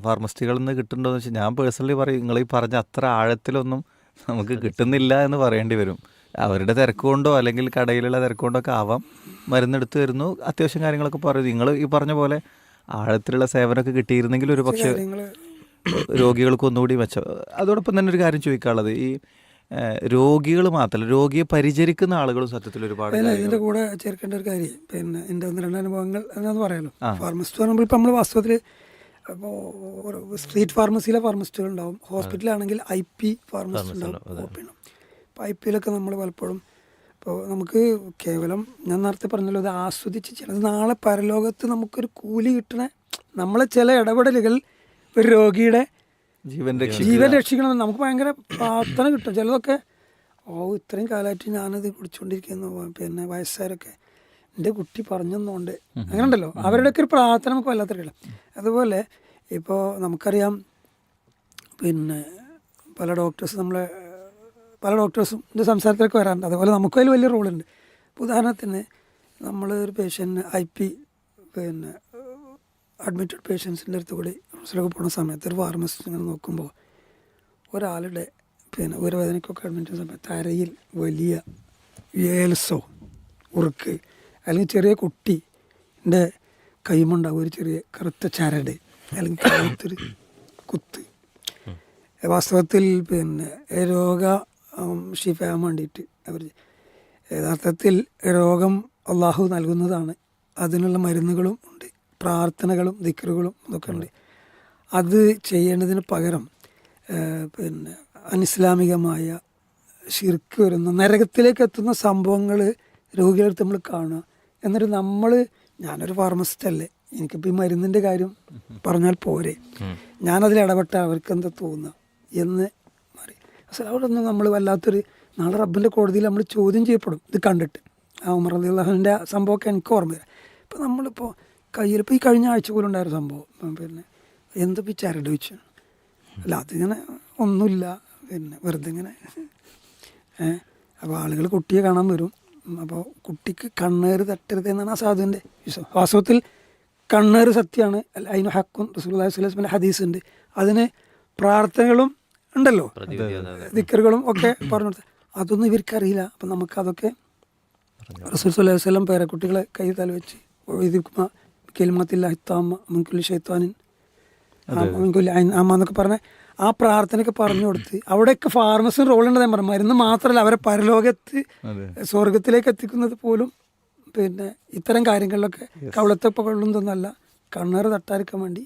S1: ഫാർമസിസ്റ്റുകളിൽ നിന്ന് കിട്ടുന്നുണ്ടോ എന്ന് വെച്ചാൽ ഞാൻ പേഴ്സണലി പറയും, നിങ്ങൾ ഈ പറഞ്ഞ അത്ര ആഴത്തിലൊന്നും നമുക്ക് കിട്ടുന്നില്ല എന്ന് പറയേണ്ടി വരും. അവരുടെ തിരക്ക് കൊണ്ടോ അല്ലെങ്കിൽ കടയിലുള്ള തിരക്ക് കൊണ്ടോ ഒക്കെ ആവാം, മരുന്നെടുത്ത് വരുന്നു, അത്യാവശ്യം കാര്യങ്ങളൊക്കെ പറയും. നിങ്ങൾ ഈ പറഞ്ഞ പോലെ ആഴത്തിലുള്ള സേവനമൊക്കെ കിട്ടിയിരുന്നെങ്കിൽ ഒരു പക്ഷേ രോഗികൾക്ക് ഒന്നുകൂടി മെച്ചം. അതോടൊപ്പം തന്നെ ഒരു കാര്യം ചോദിക്കാനുള്ളത്, ഈ രോഗികൾ മാത്രമല്ല, രോഗിയെ പരിചരിക്കുന്ന ആളുകളും സത്യത്തിൽ ഒരുപാട്.
S2: ഇതിൻ്റെ കൂടെ ചേർക്കേണ്ട ഒരു കാര്യം, പിന്നെ എൻ്റെ 1-2 അനുഭവങ്ങൾ എന്താണെന്ന് പറയാമല്ലോ. ഫാർമസിസ്റ്റ് പറയുമ്പോൾ ഇപ്പം നമ്മൾ വാസ്തവത്തിൽ ഇപ്പോൾ സ്ട്രീറ്റ് ഫാർമസിയിലെ ഫാർമസിസ്റ്റുകൾ ഉണ്ടാവും, ഹോസ്പിറ്റലാണെങ്കിൽ IP ഫാർമസിസ്റ്റ് ഉണ്ടാവും, ഓപ്പിയാണ്. ഇപ്പോൾ IPയിലൊക്കെ നമ്മൾ പലപ്പോഴും ഇപ്പോൾ നമുക്ക് കേവലം ഞാൻ നേരത്തെ പറഞ്ഞല്ലോ, ഇത് ആസ്വദിച്ച് ചിലത് നാളെ പരലോകത്ത് നമുക്കൊരു കൂലി കിട്ടണ നമ്മളെ ചില ഇടപെടലുകൾ ഒരു രോഗിയുടെ ജീവൻ രക്ഷിക്കണം. നമുക്ക് ഭയങ്കര പ്രാർത്ഥന കിട്ടും. ചിലതൊക്കെ ഇത്രയും കാലമായിട്ട് ഞാനത് കുടിച്ചുകൊണ്ടിരിക്കുന്നു, പിന്നെ വയസ്സാരൊക്കെ എൻ്റെ കുട്ടി പറഞ്ഞെന്നുകൊണ്ട് അങ്ങനെ ഉണ്ടല്ലോ, അവരുടെയൊക്കെ ഒരു പ്രാർത്ഥന നമുക്ക് വല്ലാത്തൊരു. അതുപോലെ ഇപ്പോൾ നമുക്കറിയാം, പിന്നെ പല ഡോക്ടേഴ്സും ഇത് സംസാരത്തിലൊക്കെ വരാറുണ്ട്. അതുപോലെ നമുക്കും അതിൽ വലിയ റോളുണ്ട്. ഇപ്പോൾ ഉദാഹരണത്തിന് നമ്മൾ ഒരു പേഷ്യൻറ്റിന് IP പിന്നെ അഡ്മിറ്റഡ് പേഷ്യൻസിൻ്റെ അടുത്ത് കൂടി ഹോസ്പിറ്റലൊക്കെ പോകുന്ന സമയത്ത് ഒരു ഫാർമസിസ്റ്റ് ഇങ്ങനെ നോക്കുമ്പോൾ ഒരാളുടെ പിന്നെ ഊരവേദനയ്ക്കൊക്കെ അഡ്മിറ്റ് ചെയ്യുന്ന സമയത്ത് അരയിൽ വലിയ ഏൽസോ ഉറുക്ക് അല്ലെങ്കിൽ ചെറിയ കുട്ടീൻ്റെ കൈമുണ്ടാവും ഒരു ചെറിയ കറുത്ത ചരട് അല്ലെങ്കിൽ കറുത്തൊരു കുത്ത്. വാസ്തവത്തിൽ പിന്നെ ഷിഫയാൻ വേണ്ടിയിട്ട് അവർ യഥാർത്ഥത്തിൽ രോഗം അള്ളാഹു നൽകുന്നതാണ്. അതിനുള്ള മരുന്നുകളും ഉണ്ട്, പ്രാർത്ഥനകളും ദിക്റുകളും ഇതൊക്കെ ഉണ്ട്. അത് ചെയ്യേണ്ടതിന് പകരം പിന്നെ അനിസ്ലാമികമായ ശിർക്ക് വരുന്ന നരകത്തിലേക്ക് എത്തുന്ന സംഭവങ്ങൾ രോഗികളടുത്ത് നമ്മൾ കാണുക. എന്നിട്ട് ഞാനൊരു ഫാർമസിസ്റ്റ് അല്ലേ, എനിക്കിപ്പോൾ ഈ മരുന്നിൻ്റെ കാര്യം പറഞ്ഞാൽ പോരെ, ഞാനതിൽ ഇടപെട്ട അവർക്ക് എന്താ തോന്നുക എന്ന് മാറി. പക്ഷേ അവിടെ ഒന്നും നമ്മൾ വല്ലാത്തൊരു, നാളെ റബ്ബിൻ്റെ കോടതിയിൽ നമ്മൾ ചോദ്യം ചെയ്യപ്പെടും ഇത് കണ്ടിട്ട്. ആ ഉമർ റളിയല്ലാഹുവിൻ്റെ സംഭവമൊക്കെ എനിക്ക് ഓർമ്മ വരാം. ഇപ്പോൾ നമ്മളിപ്പോൾ കയ്യിലിപ്പോൾ ഈ കഴിഞ്ഞ ആഴ്ച പോലും ഉണ്ടായൊരു സംഭവം, പിന്നെ എന്താ ഈ ചരട് വെച്ചു, അല്ല അതിങ്ങനെ ഒന്നുമില്ല, പിന്നെ വെറുതെ ഇങ്ങനെ അപ്പോൾ ആളുകൾ കുട്ടിയെ കാണാൻ വരും. അപ്പോൾ കുട്ടിക്ക് കണ്ണേറ് തട്ടരുത് എന്നാണ് ആ സാധുവിൻ്റെ വിശ്വാസം. വാസ്തവത്തിൽ കണ്ണേറ് സത്യമാണ്, അതിന് ഹക്കും റസൂലുള്ളാഹി സ്വല്ലല്ലാഹു അലൈഹി വസല്ലം ഹദീസ് ഉണ്ട്, അതിന് പ്രാർത്ഥനകളും ഉണ്ടല്ലോ, ദിക്റുകളും ഒക്കെ പറഞ്ഞു കൊടുത്തത്. അതൊന്നും ഇവർക്കറിയില്ല. അപ്പം നമുക്കതൊക്കെ റസൂൽ സ്വല്ലല്ലാഹു അലൈഹി വസല്ലം പേരക്കുട്ടികളെ കൈ തല വെച്ച് കെലിമത്തില്ലാഹി താമ്മ മിൻ കുല്ലി ശൈത്താനിൻ എന്നൊക്കെ പറഞ്ഞ് ആ പ്രാർത്ഥനയൊക്കെ പറഞ്ഞു കൊടുത്ത് അവിടെയൊക്കെ ഫാർമസിന് റോളുണ്ടെന്ന് ഞാൻ പറഞ്ഞു. മരുന്ന് മാത്രമല്ല, അവരെ പരലോകത്ത് സ്വർഗത്തിലേക്ക് എത്തിക്കുന്നത് പോലും പിന്നെ ഇത്തരം കാര്യങ്ങളിലൊക്കെ കവളത്തൊക്കെ കൊള്ളുന്നതൊന്നല്ല, കണ്ണേറ് തട്ടാതിരിക്കാൻ വേണ്ടി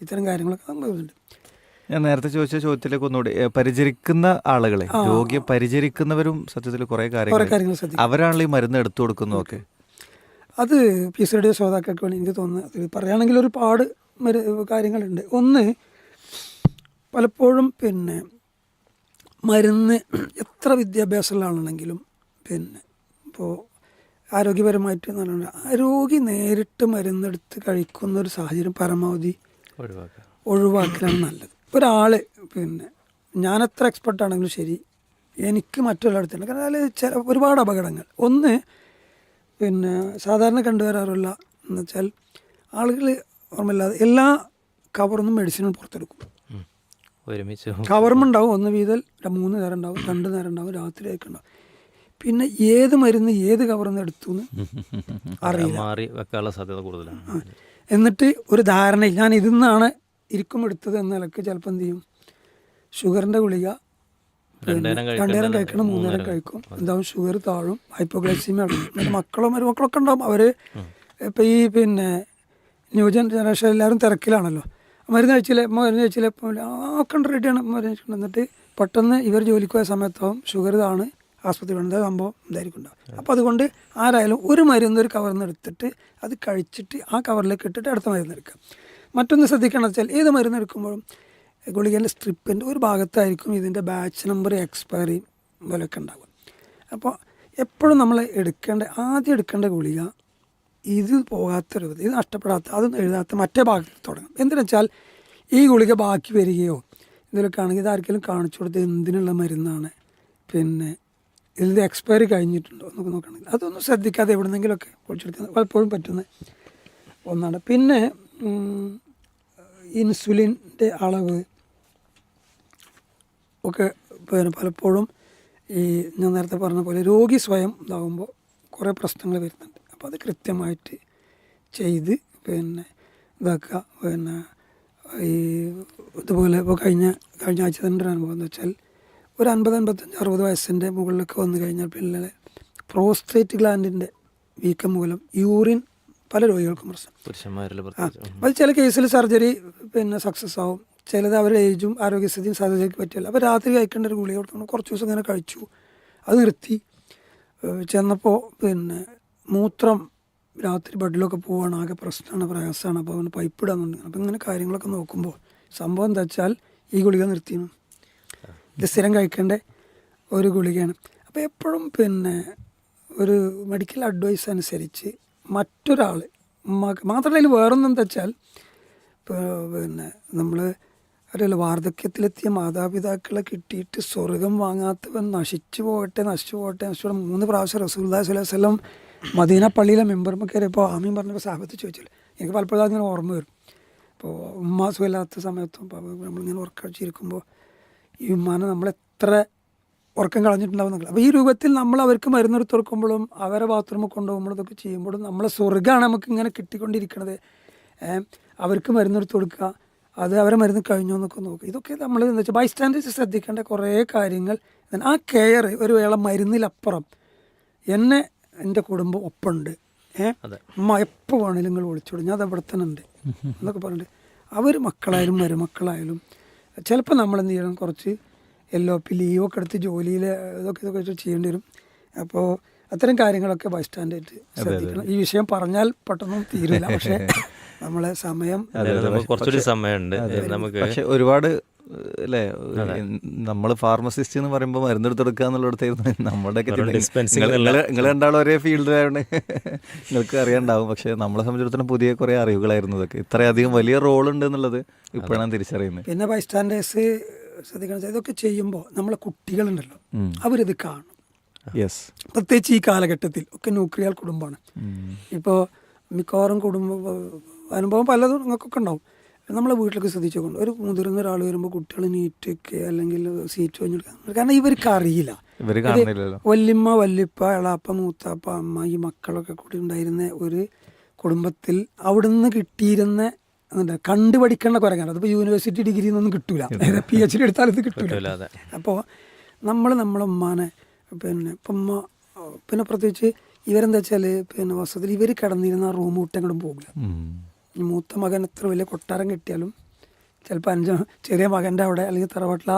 S2: ഇത്തരം കാര്യങ്ങളൊക്കെ നമുക്ക്.
S1: ഞാൻ നേരത്തെ ചോദിച്ച ചോദ്യത്തിലേക്ക് ഒന്നുകൂടി, പരിചരിക്കുന്ന ആളുകളെ, രോഗിയെ പരിചരിക്കുന്നവരും സത്യത്തിൽ കുറേ കാര്യങ്ങൾ
S2: ശ്രദ്ധിക്കും.
S1: അവരാണല്ലോ ഈ മരുന്ന് എടുത്തു കൊടുക്കുന്നതൊക്കെ.
S2: അത് PCD ശ്രോതാക്കൾക്ക് വേണ്ടി എനിക്ക് തോന്നുന്നത് പറയുകയാണെങ്കിൽ ഒരുപാട് കാര്യങ്ങളുണ്ട്. ഒന്ന്, പലപ്പോഴും പിന്നെ മരുന്ന് എത്ര വിദ്യാഭ്യാസമുള്ള ആളാണെങ്കിലും പിന്നെ ഇപ്പോൾ ആരോഗ്യപരമായിട്ട് നല്ല രോഗി നേരിട്ട് മരുന്നെടുത്ത് കഴിക്കുന്ന ഒരു സാഹചര്യം പരമാവധി ഒഴിവാക്കലാണ് നല്ലത്. ഒരാൾ പിന്നെ ഞാനെത്ര എക്സ്പെർട്ടാണെങ്കിലും ശരി, എനിക്ക് മറ്റുള്ളടത്തുണ്ട്. കാരണം അതിൽ ഒരുപാട് അപകടങ്ങൾ. ഒന്ന്, പിന്നെ സാധാരണ കണ്ടുവരാറുള്ള എന്ന് വെച്ചാൽ ആളുകൾ ഓർമ്മയില്ലാതെ എല്ലാ കവറൊന്നും മെഡിസിനും പുറത്തെടുക്കും.
S3: ഒരുമിച്ച്
S2: കവറുമുണ്ടാവും, 1 വീതൽ 3 നേരം ഉണ്ടാവും, 2 നേരം ഉണ്ടാവും, രാത്രിയൊക്കെ ഉണ്ടാവും. പിന്നെ ഏത് മരുന്ന് ഏത് കവറിന്ന് എടുത്തു എന്ന് അറിയില്ല,
S3: മാറി വെക്കാനുള്ള സാധ്യത കൂടുതലാണ്.
S2: എന്നിട്ട് ഒരു ധാരണയിൽ ഞാൻ ഇതിൽ നിന്നാണ് ഇരിക്കും എടുത്തത് എന്ന നിലക്ക് ചിലപ്പോൾ എന്ത് ചെയ്യും, ഷുഗറിൻ്റെ ഗുളിക 2 നേരം കഴിക്കണം, 3 നേരം കഴിക്കും, എന്താവും ഷുഗർ താഴും, ഹൈപ്പോഗ്ലൈസീമിയ ആകും. എന്നിട്ട് മക്കളൊക്കെ ഉണ്ടാവും. അവർ ഇപ്പോൾ ഈ പിന്നെ ന്യൂ ജനറേഷൻ എല്ലാവരും തിരക്കിലാണല്ലോ, മരുന്ന് കഴിച്ചില്ലേ ഒക്കെ റെഡിയാണ് മരുന്ന്. എന്നിട്ട് പെട്ടെന്ന് ഇവർ ജോലിക്ക് പോയ സമയത്താവും ഷുഗർ ഇതാണ് ആസ്പത്രി വേണ്ട സംഭവം എന്തായിരിക്കും ഉണ്ടാവും. അപ്പോൾ അതുകൊണ്ട് ആരായാലും ഒരു മരുന്ന് ഒരു കവറിന്ന് എടുത്തിട്ട് അത് കഴിച്ചിട്ട് ആ കവറിലേക്ക് ഇട്ടിട്ട് അടുത്ത മരുന്ന് എടുക്കുക. മറ്റൊന്ന് ശ്രദ്ധിക്കണം വെച്ചാൽ ഏത് മരുന്ന് എടുക്കുമ്പോഴും ഗുളികേൻ്റെ സ്ട്രിപ്പിൻ്റെ ഒരു ഭാഗത്തായിരിക്കും ഇതിൻ്റെ ബാച്ച് നമ്പർ എക്സ്പയറി പോലെയൊക്കെ ഉണ്ടാകും. അപ്പോൾ എപ്പോഴും നമ്മൾ ആദ്യം എടുക്കേണ്ട ഗുളിക ഇത് പോകാത്തൊരു ഇത് നഷ്ടപ്പെടാത്ത അതൊന്നും എഴുതാത്ത മറ്റേ ഭാഗത്ത് തുടങ്ങും. എന്തെന്ന് വെച്ചാൽ ഈ ഗുളിക ബാക്കി വരികയോ ഇതിലൊക്കെ ആണെങ്കിൽ ഇതാർക്കെങ്കിലും കാണിച്ചു കൊടുത്ത് എന്തിനുള്ള മരുന്നാണ്, പിന്നെ ഇതിൻ്റെ എക്സ്പയറി കഴിഞ്ഞിട്ടുണ്ടോ എന്നൊക്കെ നോക്കുകയാണെങ്കിൽ അതൊന്നും ശ്രദ്ധിക്കാതെ എവിടെന്നെങ്കിലുമൊക്കെ പൊളിച്ചെടുക്കാൻ പലപ്പോഴും പറ്റുന്ന ഒന്നാണ്. പിന്നെ ഇൻസുലിൻ്റെ അളവ് ഒക്കെ പിന്നെ പലപ്പോഴും ഈ ഞാൻ നേരത്തെ പറഞ്ഞ പോലെ രോഗി സ്വയം ഇതാകുമ്പോൾ കുറേ പ്രശ്നങ്ങൾ വരുന്നുണ്ട്. അപ്പോൾ അത് കൃത്യമായിട്ട് ചെയ്ത് പിന്നെ ഇതാക്കുക. പിന്നെ ഈ ഇതുപോലെ ഇപ്പോൾ കഴിഞ്ഞ ആഴ്ച തന്നെ ഒരു അനുഭവം എന്ന് വെച്ചാൽ ഒരു 50-55-60 വയസ്സിൻ്റെ മുകളിലൊക്കെ വന്നു കഴിഞ്ഞാൽ പിന്നെ പ്രോസ്റ്റേറ്റ് ഗ്ലാൻഡിൻ്റെ വീക്കം മൂലം യൂറിൻ പല രോഗികൾക്കും പ്രശ്നം. അത് ചില കേസിൽ സർജറി പിന്നെ സക്സസ് ആവും, ചിലത് അവരുടെ ഏജും ആരോഗ്യസ്ഥിതിയും സാധ്യതയ്ക്ക് പറ്റില്ല. അപ്പോൾ രാത്രി കഴിക്കേണ്ട ഒരു ഗുളിക കൊടുക്കണം. കുറച്ച് ദിവസം ഇങ്ങനെ കഴിച്ചു, അത് നിർത്തി. ചെന്നപ്പോൾ പിന്നെ മൂത്രം രാത്രി ബെഡിലൊക്കെ പോവുകയാണ്, ആകെ പ്രശ്നമാണ്, പ്രയാസമാണ്. അപ്പോൾ അവന് പൈപ്പ് ഇടാന്നുണ്ട്. അപ്പോൾ ഇങ്ങനെ കാര്യങ്ങളൊക്കെ നോക്കുമ്പോൾ സംഭവം എന്താ വെച്ചാൽ ഈ ഗുളിക നിർത്തിയിരുന്നു. ഇത് സ്ഥിരം കഴിക്കേണ്ട ഒരു ഗുളികയാണ്. അപ്പോൾ എപ്പോഴും പിന്നെ ഒരു മെഡിക്കൽ അഡ്വൈസ് അനുസരിച്ച് മറ്റൊരാൾ മാത്രമല്ല, അതിൽ വേറൊന്നെന്താ വെച്ചാൽ പിന്നെ നമ്മൾ അറിയില്ല, വാർദ്ധക്യത്തിലെത്തിയ മാതാപിതാക്കളെ കിട്ടിയിട്ട് സ്വർഗം വാങ്ങാത്തവൻ നശിച്ചു പോകട്ടെ 3 പ്രാവശ്യം റസൂലുള്ളാഹി സ്വല്ലല്ലാഹു അലൈഹി വസല്ലം മദീന പള്ളിയിലെ മെമ്പർമ്മ കയറിയപ്പോൾ ആമീൻ പറഞ്ഞപ്പോൾ സാഹബത്ത് ചോദിച്ചില്ല. എനിക്ക് പലപ്പോഴും അതിങ്ങനെ ഓർമ്മ വരും. ഇപ്പോൾ ഉമ്മ സുഖമില്ലാത്ത സമയത്തും നമ്മളിങ്ങനെ ഉറക്കഴിച്ചിരിക്കുമ്പോൾ ഈ ഉമ്മാനെ നമ്മളെത്ര ഉറക്കം കളഞ്ഞിട്ടുണ്ടാവുന്ന. അപ്പോൾ ഈ രൂപത്തിൽ നമ്മൾ അവർക്ക് മരുന്നെടുത്ത് കൊടുക്കുമ്പോഴും അവരെ ബാത്റൂമിൽ കൊണ്ടുപോകുമ്പോഴും ഇതൊക്കെ ചെയ്യുമ്പോഴും നമ്മളെ സ്വർഗ്ഗമാണ് നമുക്ക് ഇങ്ങനെ കിട്ടിക്കൊണ്ടിരിക്കുന്നത്. അവർക്ക് മരുന്നെടുത്ത് കൊടുക്കുക, അത് അവരെ മരുന്ന് കഴിഞ്ഞോ എന്നൊക്കെ നോക്കുക. ഇതൊക്കെ നമ്മൾ എന്താ വെച്ചാൽ ബൈസ്റ്റാൻഡേഴ്സ് ശ്രദ്ധിക്കേണ്ട കുറേ കാര്യങ്ങൾ. ആ കെയർ ഒരു വേള മരുന്നിലപ്പുറം എൻ്റെ കുടുംബം ഒപ്പമുണ്ട്, അമ്മ എപ്പോൾ വേണേലും നിങ്ങൾ വിളിച്ചോളൂ, ഞാൻ അത് അവിടെ തന്നെ ഉണ്ട് എന്നൊക്കെ പറഞ്ഞിട്ട് അവർ മക്കളായാലും മരുമക്കളായാലും ചിലപ്പോൾ നമ്മളെന്ത് ചെയ്യണം, കുറച്ച് LOP ലീവൊക്കെ എടുത്ത് ജോലിയിൽ ഇതൊക്കെ ചെയ്യേണ്ടി വരും. അപ്പോൾ അത്തരം കാര്യങ്ങളൊക്കെ ബൈസ്റ്റാൻഡായിട്ട് ശ്രദ്ധിക്കണം. ഈ വിഷയം പറഞ്ഞാൽ പെട്ടെന്ന് തീരില്ല, പക്ഷേ നമ്മളെ സമയം
S3: കുറച്ചുകൂടി സമയമുണ്ട് നമുക്ക്.
S1: പക്ഷെ ഒരുപാട് അല്ലേ, നമ്മൾ ഫാർമസിസ്റ്റ് എന്ന് പറയുമ്പോൾ മരുന്നെടുത്തെടുക്കുക എന്നുള്ളിടത്തായിരുന്നു നമ്മുടെയൊക്കെ. നിങ്ങൾ രണ്ടാളും ഒരേ ഫീൽഡിലായതുകൊണ്ട് നിങ്ങൾക്ക് അറിയാണ്ടാവും. പക്ഷെ നമ്മളെ സംബന്ധിച്ചിടത്തോളം പുതിയ കുറേ അറിവുകളായിരുന്നു ഇതൊക്കെ. ഇത്രയധികം വലിയ റോൾ ഉണ്ട് എന്നുള്ളത് ഇപ്പോഴാണ് തിരിച്ചറിയുന്നത്.
S2: പിന്നെ ബൈസ്റ്റാൻഡേഴ്സ് ശ്രദ്ധിക്കണം, ഇതൊക്കെ ചെയ്യുമ്പോൾ നമ്മളെ കുട്ടികളുണ്ടല്ലോ, അവരിത് കാണും.
S1: യെസ്,
S2: പ്രത്യേകിച്ച് ഈ കാലഘട്ടത്തിൽ ഒക്കെ ന്യൂക്ലിയർ കുടുംബമാണ്. ഇപ്പോൾ മിക്കവാറും അനുഭവം പലതും നിങ്ങൾക്കൊക്കെ ഉണ്ടാവും. നമ്മളെ വീട്ടിലൊക്കെ ശ്രദ്ധിച്ചു കൊണ്ട് ഒരു മുതിർന്ന ഒരാൾ വരുമ്പോൾ കുട്ടികൾ നീറ്റൊക്കെ അല്ലെങ്കിൽ സീറ്റ് കഴിഞ്ഞെടുക്കാൻ, കാരണം ഇവർക്ക് അറിയില്ല. വല്യമ്മ, വല്യപ്പ, എളാപ്പ, മൂത്താപ്പ, അമ്മ, ഈ മക്കളൊക്കെ കൂടി ഉണ്ടായിരുന്ന ഒരു കുടുംബത്തിൽ അവിടുന്ന് കിട്ടിയിരുന്ന എന്താ കണ്ടുപഠിക്കേണ്ട കുറേ കാലം. അതിപ്പോൾ യൂണിവേഴ്സിറ്റി ഡിഗ്രി ഒന്നും കിട്ടൂല, PhD എടുത്താലും ഇത് കിട്ടൂല. അപ്പോൾ നമ്മളെ ഉമ്മാനെ ഇപ്പം ഉമ്മ, പിന്നെ പ്രത്യേകിച്ച് ഇവരെന്താ വെച്ചാൽ വസ്തുത്തിൽ ഇവർ കിടന്നിരുന്ന റൂം വിട്ടെങ്ങോട്ടും പോകില്ല. മൂത്ത മകൻ എത്ര വലിയ കൊട്ടാരം കിട്ടിയാലും ചിലപ്പോൾ ചെറിയ മകൻ്റെ അവിടെ അല്ലെങ്കിൽ തറവാട്ടിൽ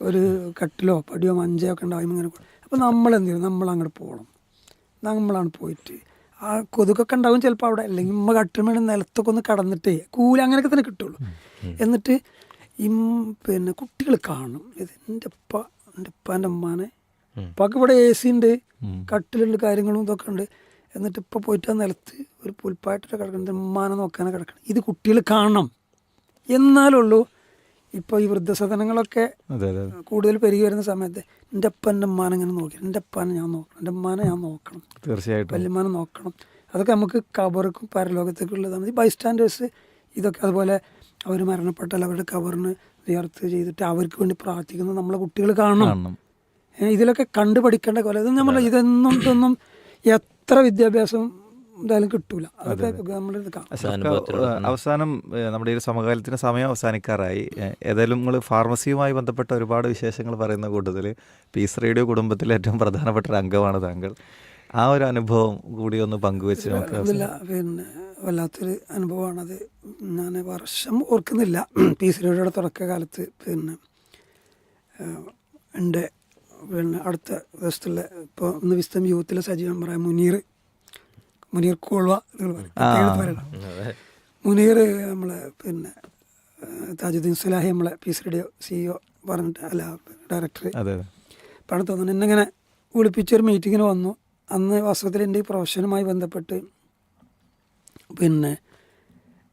S2: ഒരു കട്ടിലോ പടിയോ മഞ്ചയോ ഒക്കെ ഉണ്ടാവും ഇങ്ങനെ. അപ്പോൾ നമ്മളെന്ത് ചെയ്യും, നമ്മളങ്ങോട്ട് പോകണം. നമ്മളാണ് പോയിട്ട് ആ കൊതുകൊക്കെ ഉണ്ടാവും ചിലപ്പോൾ അവിടെ, അല്ലെങ്കിൽ ഉമ്മ കട്ടിൽ നിലത്തൊക്കെ ഒന്ന് കടന്നിട്ടേ കൂലി അങ്ങനെയൊക്കെ തന്നെ കിട്ടുള്ളൂ. എന്നിട്ട് കുട്ടികൾ കാണും ഇത് എൻ്റെ ഉപ്പാൻ്റെ ഉമ്മാനെ. ഉപ്പാക്ക് ഇവിടെ AC ഉണ്ട്, കട്ടിലുണ്ട്, കാര്യങ്ങളും ഇതൊക്കെ ഉണ്ട്. എന്നിട്ട് ഇപ്പോൾ പോയിട്ട് ആ നിലത്ത് ഒരു പുൽപ്പായിട്ടൊക്കെ കിടക്കുന്നത് ഉമ്മാനെ നോക്കാനെ കിടക്കണം. ഇത് കുട്ടികൾ കാണണം, എന്നാലുള്ളൂ. ഇപ്പോൾ ഈ വൃദ്ധസദനങ്ങളൊക്കെ കൂടുതൽ പെരുകി വരുന്ന സമയത്ത് എൻ്റെ അപ്പ എൻ്റെ ഉമ്മാനെ ഇങ്ങനെ നോക്കി, എൻ്റെ അപ്പാനെ ഞാൻ നോക്കണം, എൻ്റെ ഉമ്മാനെ ഞാൻ നോക്കണം,
S1: തീർച്ചയായിട്ടും
S2: വല്യമ്മാനെ നോക്കണം. അതൊക്കെ നമുക്ക് കബർക്കും പരലോകത്തേക്കുള്ളതാണ്. ഈ ബൈസ്റ്റാൻഡേഴ്സ് ഇതൊക്കെ അതുപോലെ അവർ മരണപ്പെട്ടാൽ അവരുടെ കബറിന് വിയർത്ത് ചെയ്തിട്ട് അവർക്ക് വേണ്ടി പ്രാർത്ഥിക്കുന്നത് നമ്മളെ കുട്ടികൾ കാണണം. ഇതിലൊക്കെ കണ്ടു പഠിക്കേണ്ട പോലെ ഇതൊന്നും എത്ര വിദ്യാഭ്യാസം എന്തായാലും കിട്ടൂല. അതൊക്കെ നമ്മളിത് കാണാം.
S1: അവസാനം നമ്മുടെ ഈ സമകാലത്തിന് സമയം അവസാനിക്കാറായി. ഏതായാലും നിങ്ങൾ ഫാർമസിയുമായി ബന്ധപ്പെട്ട ഒരുപാട് വിശേഷങ്ങൾ പറയുന്ന കൂട്ടത്തിൽ പീസ് റേഡിയോ കുടുംബത്തിലെ ഏറ്റവും പ്രധാനപ്പെട്ട ഒരു അംഗമാണ് താങ്കൾ. ആ ഒരു അനുഭവം കൂടി ഒന്ന് പങ്കുവെച്ച് നമുക്ക്.
S2: പിന്നെ വല്ലാത്തൊരു അനുഭവമാണത്. ഞാൻ വർഷം ഓർക്കുന്നില്ല. പീസ് റേഡിയോയുടെ തുടക്കകാലത്ത് എൻ്റെ അടുത്ത ദിവസത്തുള്ള ഇപ്പോൾ ഇന്ന് വിസ്തം യൂത്തിലെ സജീവ മെമ്പറായ മുനീർ കോൾവ മുനീർ നമ്മളെ താജുദ്ദീൻ സുലാഹി നമ്മളെ പീസ് റേഡിയോ CEO പറഞ്ഞിട്ട് അല്ല ഡയറക്ടർ പണം തോന്നുന്നു എന്നെങ്ങനെ വിളിപ്പിച്ചൊരു മീറ്റിങ്ങിന് വന്നു. അന്ന് വാസ്തവത്തിൽ എൻ്റെ ഈ പ്രൊഫഷനുമായി ബന്ധപ്പെട്ട്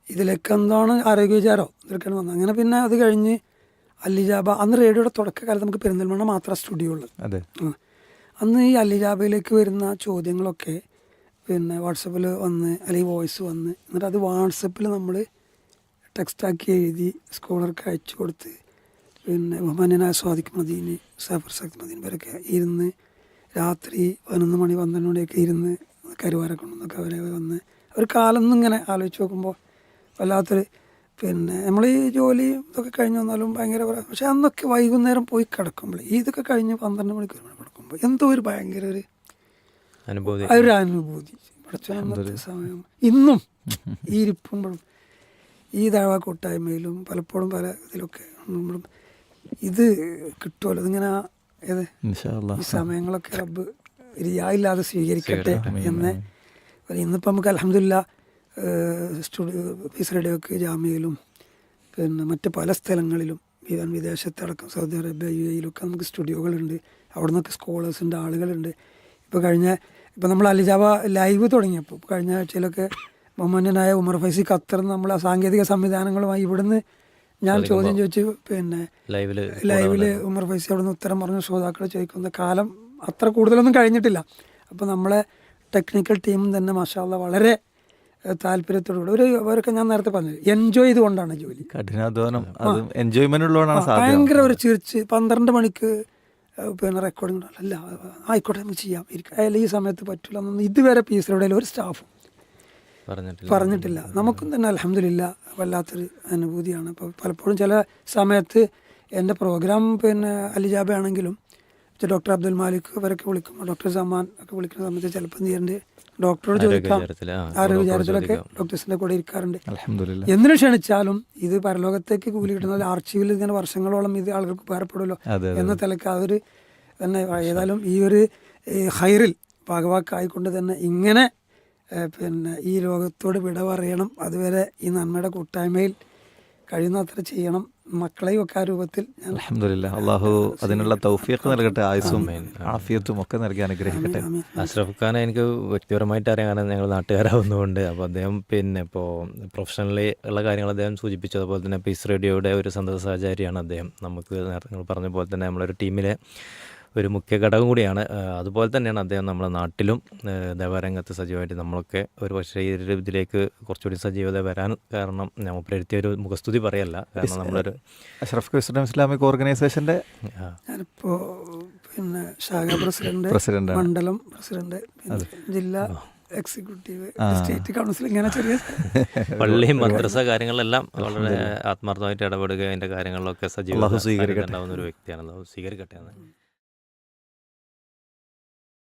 S2: ഇതിലേക്ക് എന്താണ് ആരോഗ്യവിചാരോ ഇതൊക്കെയാണ് വന്നത്. അങ്ങനെ പിന്നെ അത് കഴിഞ്ഞ് അല്ലിജാബ, അന്ന് റേഡിയോയുടെ തുടക്കകാലത്ത് നമുക്ക് പെരിന്തൽമണ്ണ മാത്രം സ്റ്റുഡിയോ ഉള്ളത്. അന്ന് ഈ അല്ലിജാബയിലേക്ക് വരുന്ന ചോദ്യങ്ങളൊക്കെ വാട്സപ്പിൽ വന്ന് അല്ലെങ്കിൽ വോയിസ് വന്ന്, എന്നിട്ട് അത് വാട്സപ്പിൽ നമ്മൾ ടെക്സ്റ്റാക്കി എഴുതി സ്കോളർക്ക് അയച്ചു കൊടുത്ത് ബഹുമാന്യനായ സ്വാദിഖ് മദീനി, സഫർ സഖ് മദീനി ഇവരൊക്കെ ഇരുന്ന് രാത്രി 11 മണി 12 മണിയൊക്കെ ഇരുന്ന് കരുവാരെ കൊണ്ടുവന്നൊക്കെ അവരെ വന്ന് ഒരു കാലം ഇങ്ങനെ ആലോചിച്ച് നോക്കുമ്പോൾ വല്ലാത്തൊരു നമ്മൾ ഈ ജോലി ഇതൊക്കെ കഴിഞ്ഞ് വന്നാലും ഭയങ്കര, പക്ഷെ അന്നൊക്കെ വൈകുന്നേരം പോയി കിടക്കുമ്പോൾ ഇതൊക്കെ കഴിഞ്ഞ് 12 മണിക്ക് കിടക്കുമ്പോൾ എന്തോ ഒരു ഭയങ്കര ഒരു അനുഭൂതി. പഠിച്ച സമയം ഇന്നും ഈ ഇരിക്കുമ്പോഴും ഈ ദഅവ കൂട്ടായ്മയിലും പലപ്പോഴും പല ഇതിലൊക്കെ നമ്മളും ഇത് കിട്ടുമല്ലോ. ഇതിങ്ങനെ ഈ സമയങ്ങളൊക്കെ റബ്ബ് ഇല്ലാതെ സ്വീകരിക്കട്ടെ എന്ന്. ഇന്നിപ്പോൾ നമുക്ക് അൽഹംദുലില്ലാ പീസ് റേഡിയോക്ക് ജാമ്യയിലും മറ്റ് പല സ്ഥലങ്ങളിലും വിദേശത്തടക്കം സൗദി അറേബ്യ UAE നമുക്ക് സ്റ്റുഡിയോകളുണ്ട്. അവിടെ നിന്നൊക്കെ സ്കോളേഴ്സിൻ്റെ ആളുകളുണ്ട്. ഇപ്പോൾ നമ്മൾ അലിജാബ ലൈവ് തുടങ്ങിയപ്പോൾ കഴിഞ്ഞ ആഴ്ചയിലൊക്കെ ബഹുമാന്യനായ ഉമർ ഫൈസി ഖത്തറിൽ നമ്മൾ ആ സാങ്കേതിക സംവിധാനങ്ങളുമായി ഇവിടുന്ന് ഞാൻ ചോദ്യം ചോദിച്ചു ലൈവില് ഉമർ ഫൈസി അവിടെ നിന്ന് ഉത്തരം പറഞ്ഞ ശ്രോതാക്കൾ ചോദിക്കുന്ന കാലം അത്ര കൂടുതലൊന്നും കഴിഞ്ഞിട്ടില്ല. അപ്പോൾ നമ്മളെ ടെക്നിക്കൽ ടീം തന്നെ മാഷാ അല്ലാഹ് വളരെ താല്പര്യത്തോടുകൂടി അവരൊക്കെ ഞാൻ നേരത്തെ പറഞ്ഞു എൻജോയ് ചെയ്തുകൊണ്ടാണ് ജോലി.
S1: കഠിനാധ്വാനം എൻജോയ്മെന്റ് ഉള്ളതാണ്.
S2: ഭയങ്കര ഒരു ചിരിച്ച് 12 മണിക്ക് റെക്കോർഡിംഗ് അല്ല ആയിക്കോട്ടെ നമുക്ക് ചെയ്യാം അല്ല ഈ സമയത്ത് പറ്റില്ല എന്നൊന്നും ഇതുവരെ പീസ് റേഡിയോയിൽ ഒരു സ്റ്റാഫും പറഞ്ഞിട്ടില്ല. നമുക്കും തന്നെ അൽഹംദുലില്ലാ വല്ലാത്തൊരു അനുഭൂതിയാണ്. അപ്പോൾ പലപ്പോഴും ചില സമയത്ത് എൻ്റെ പ്രോഗ്രാം അലിജാബ ആണെങ്കിലും ഡോക്ടർ അബ്ദുൽ മാലിക് അവരൊക്കെ വിളിക്കുമ്പോൾ ഡോക്ടർ സമാൻ ഒക്കെ വിളിക്കുന്ന സമയത്ത് ചിലപ്പോൾ നീരൻ്റെ ഡോക്ടറോട് ചോദിക്കാം, ആരോഗ്യ വിചാരത്തിലൊക്കെ ഡോക്ടേഴ്സിൻ്റെ കൂടെ ഇരിക്കാറുണ്ട്. എന്തിനു ക്ഷണിച്ചാലും ഇത് പരലോകത്തേക്ക് കൂലി കിട്ടുന്നത് ആർച്ചീവിൽ ഇങ്ങനെ വർഷങ്ങളോളം ഇത് ആളുകൾക്ക് ഉപകാരപ്പെടുമല്ലോ എന്ന തലക്ക് അതൊരു തന്നെ. ഏതായാലും ഈ ഒരു ഹൈറിൽ ഭാഗവാക്കായിക്കൊണ്ട് തന്നെ ഇങ്ങനെ പിന്നെ ഈ ലോകത്തോട് വിട പറയണം. അതുവരെ ഈ നന്മയുടെ കൂട്ടായ്മയിൽ കഴിയുന്നത്ര ചെയ്യണം. മക്കളെയും ഒക്കെ ആ രൂപത്തിൽ ഞാൻ
S1: അൽഹംദുലില്ലാ, അള്ളാഹു അതിനുള്ള തൗഫീഖ് നൽകട്ടെ. ആയുസ്സും ആഫിയത്തും ഒക്കെ നൽകി അനുഗ്രഹിക്കട്ടെ.
S3: അഷ്റഫ് ഖാനെ എനിക്ക് വ്യക്തിപരമായിട്ട് അറിയാൻ, കാരണം ഞങ്ങൾ നാട്ടുകാരാവുന്നതുകൊണ്ട്. അപ്പോൾ അദ്ദേഹം പിന്നെ ഇപ്പോൾ പ്രൊഫഷണലി ഉള്ള കാര്യങ്ങൾ അദ്ദേഹം സൂചിപ്പിച്ചു. അതുപോലെ തന്നെ പീസ് റേഡിയോയുടെ ഒരു സന്തത സഹചാരിയാണ് അദ്ദേഹം. നമുക്ക് നേരത്തെ നിങ്ങൾ പറഞ്ഞ പോലെ തന്നെ നമ്മളൊരു ടീമിലെ ഒരു മുഖ്യ ഘടകം കൂടിയാണ്. അതുപോലെ തന്നെയാണ് അദ്ദേഹം നമ്മുടെ നാട്ടിലും ദേവാരംഗത്ത് സജീവമായിട്ട്. നമ്മളൊക്കെ ഒരു പക്ഷേ ഈ ഒരു ഇതിലേക്ക് കുറച്ചുകൂടി സജീവത വരാൻ കാരണം ഞാൻ മുപ്പരെത്തിയ ഒരു മുഖസ്തുതി പറയല്ല, കാരണം നമ്മളൊരു
S1: അഷ്റഫ് ഖാൻ ഇസ്ലാമിക് ഓർഗനൈസേഷൻ്റെ
S2: ഞാനിപ്പോൾ പിന്നെ ശാഖ പ്രസിഡന്റ്, മണ്ഡലം പ്രസിഡന്റ്, ജില്ലാ എക്സിക്യൂട്ടീവ്, സ്റ്റേറ്റ് കൗൺസിൽ, ഇങ്ങനെ ചെറിയ
S3: പള്ളി മദ്രസ കാര്യങ്ങളിലെല്ലാം വളരെ ആത്മാർത്ഥമായിട്ട് ഇടപെടുക, അതിൻ്റെ കാര്യങ്ങളിലൊക്കെ സജീവത ഉണ്ടാവുന്ന ഒരു വ്യക്തിയാണ്. സ്വീകരിക്കട്ടെ.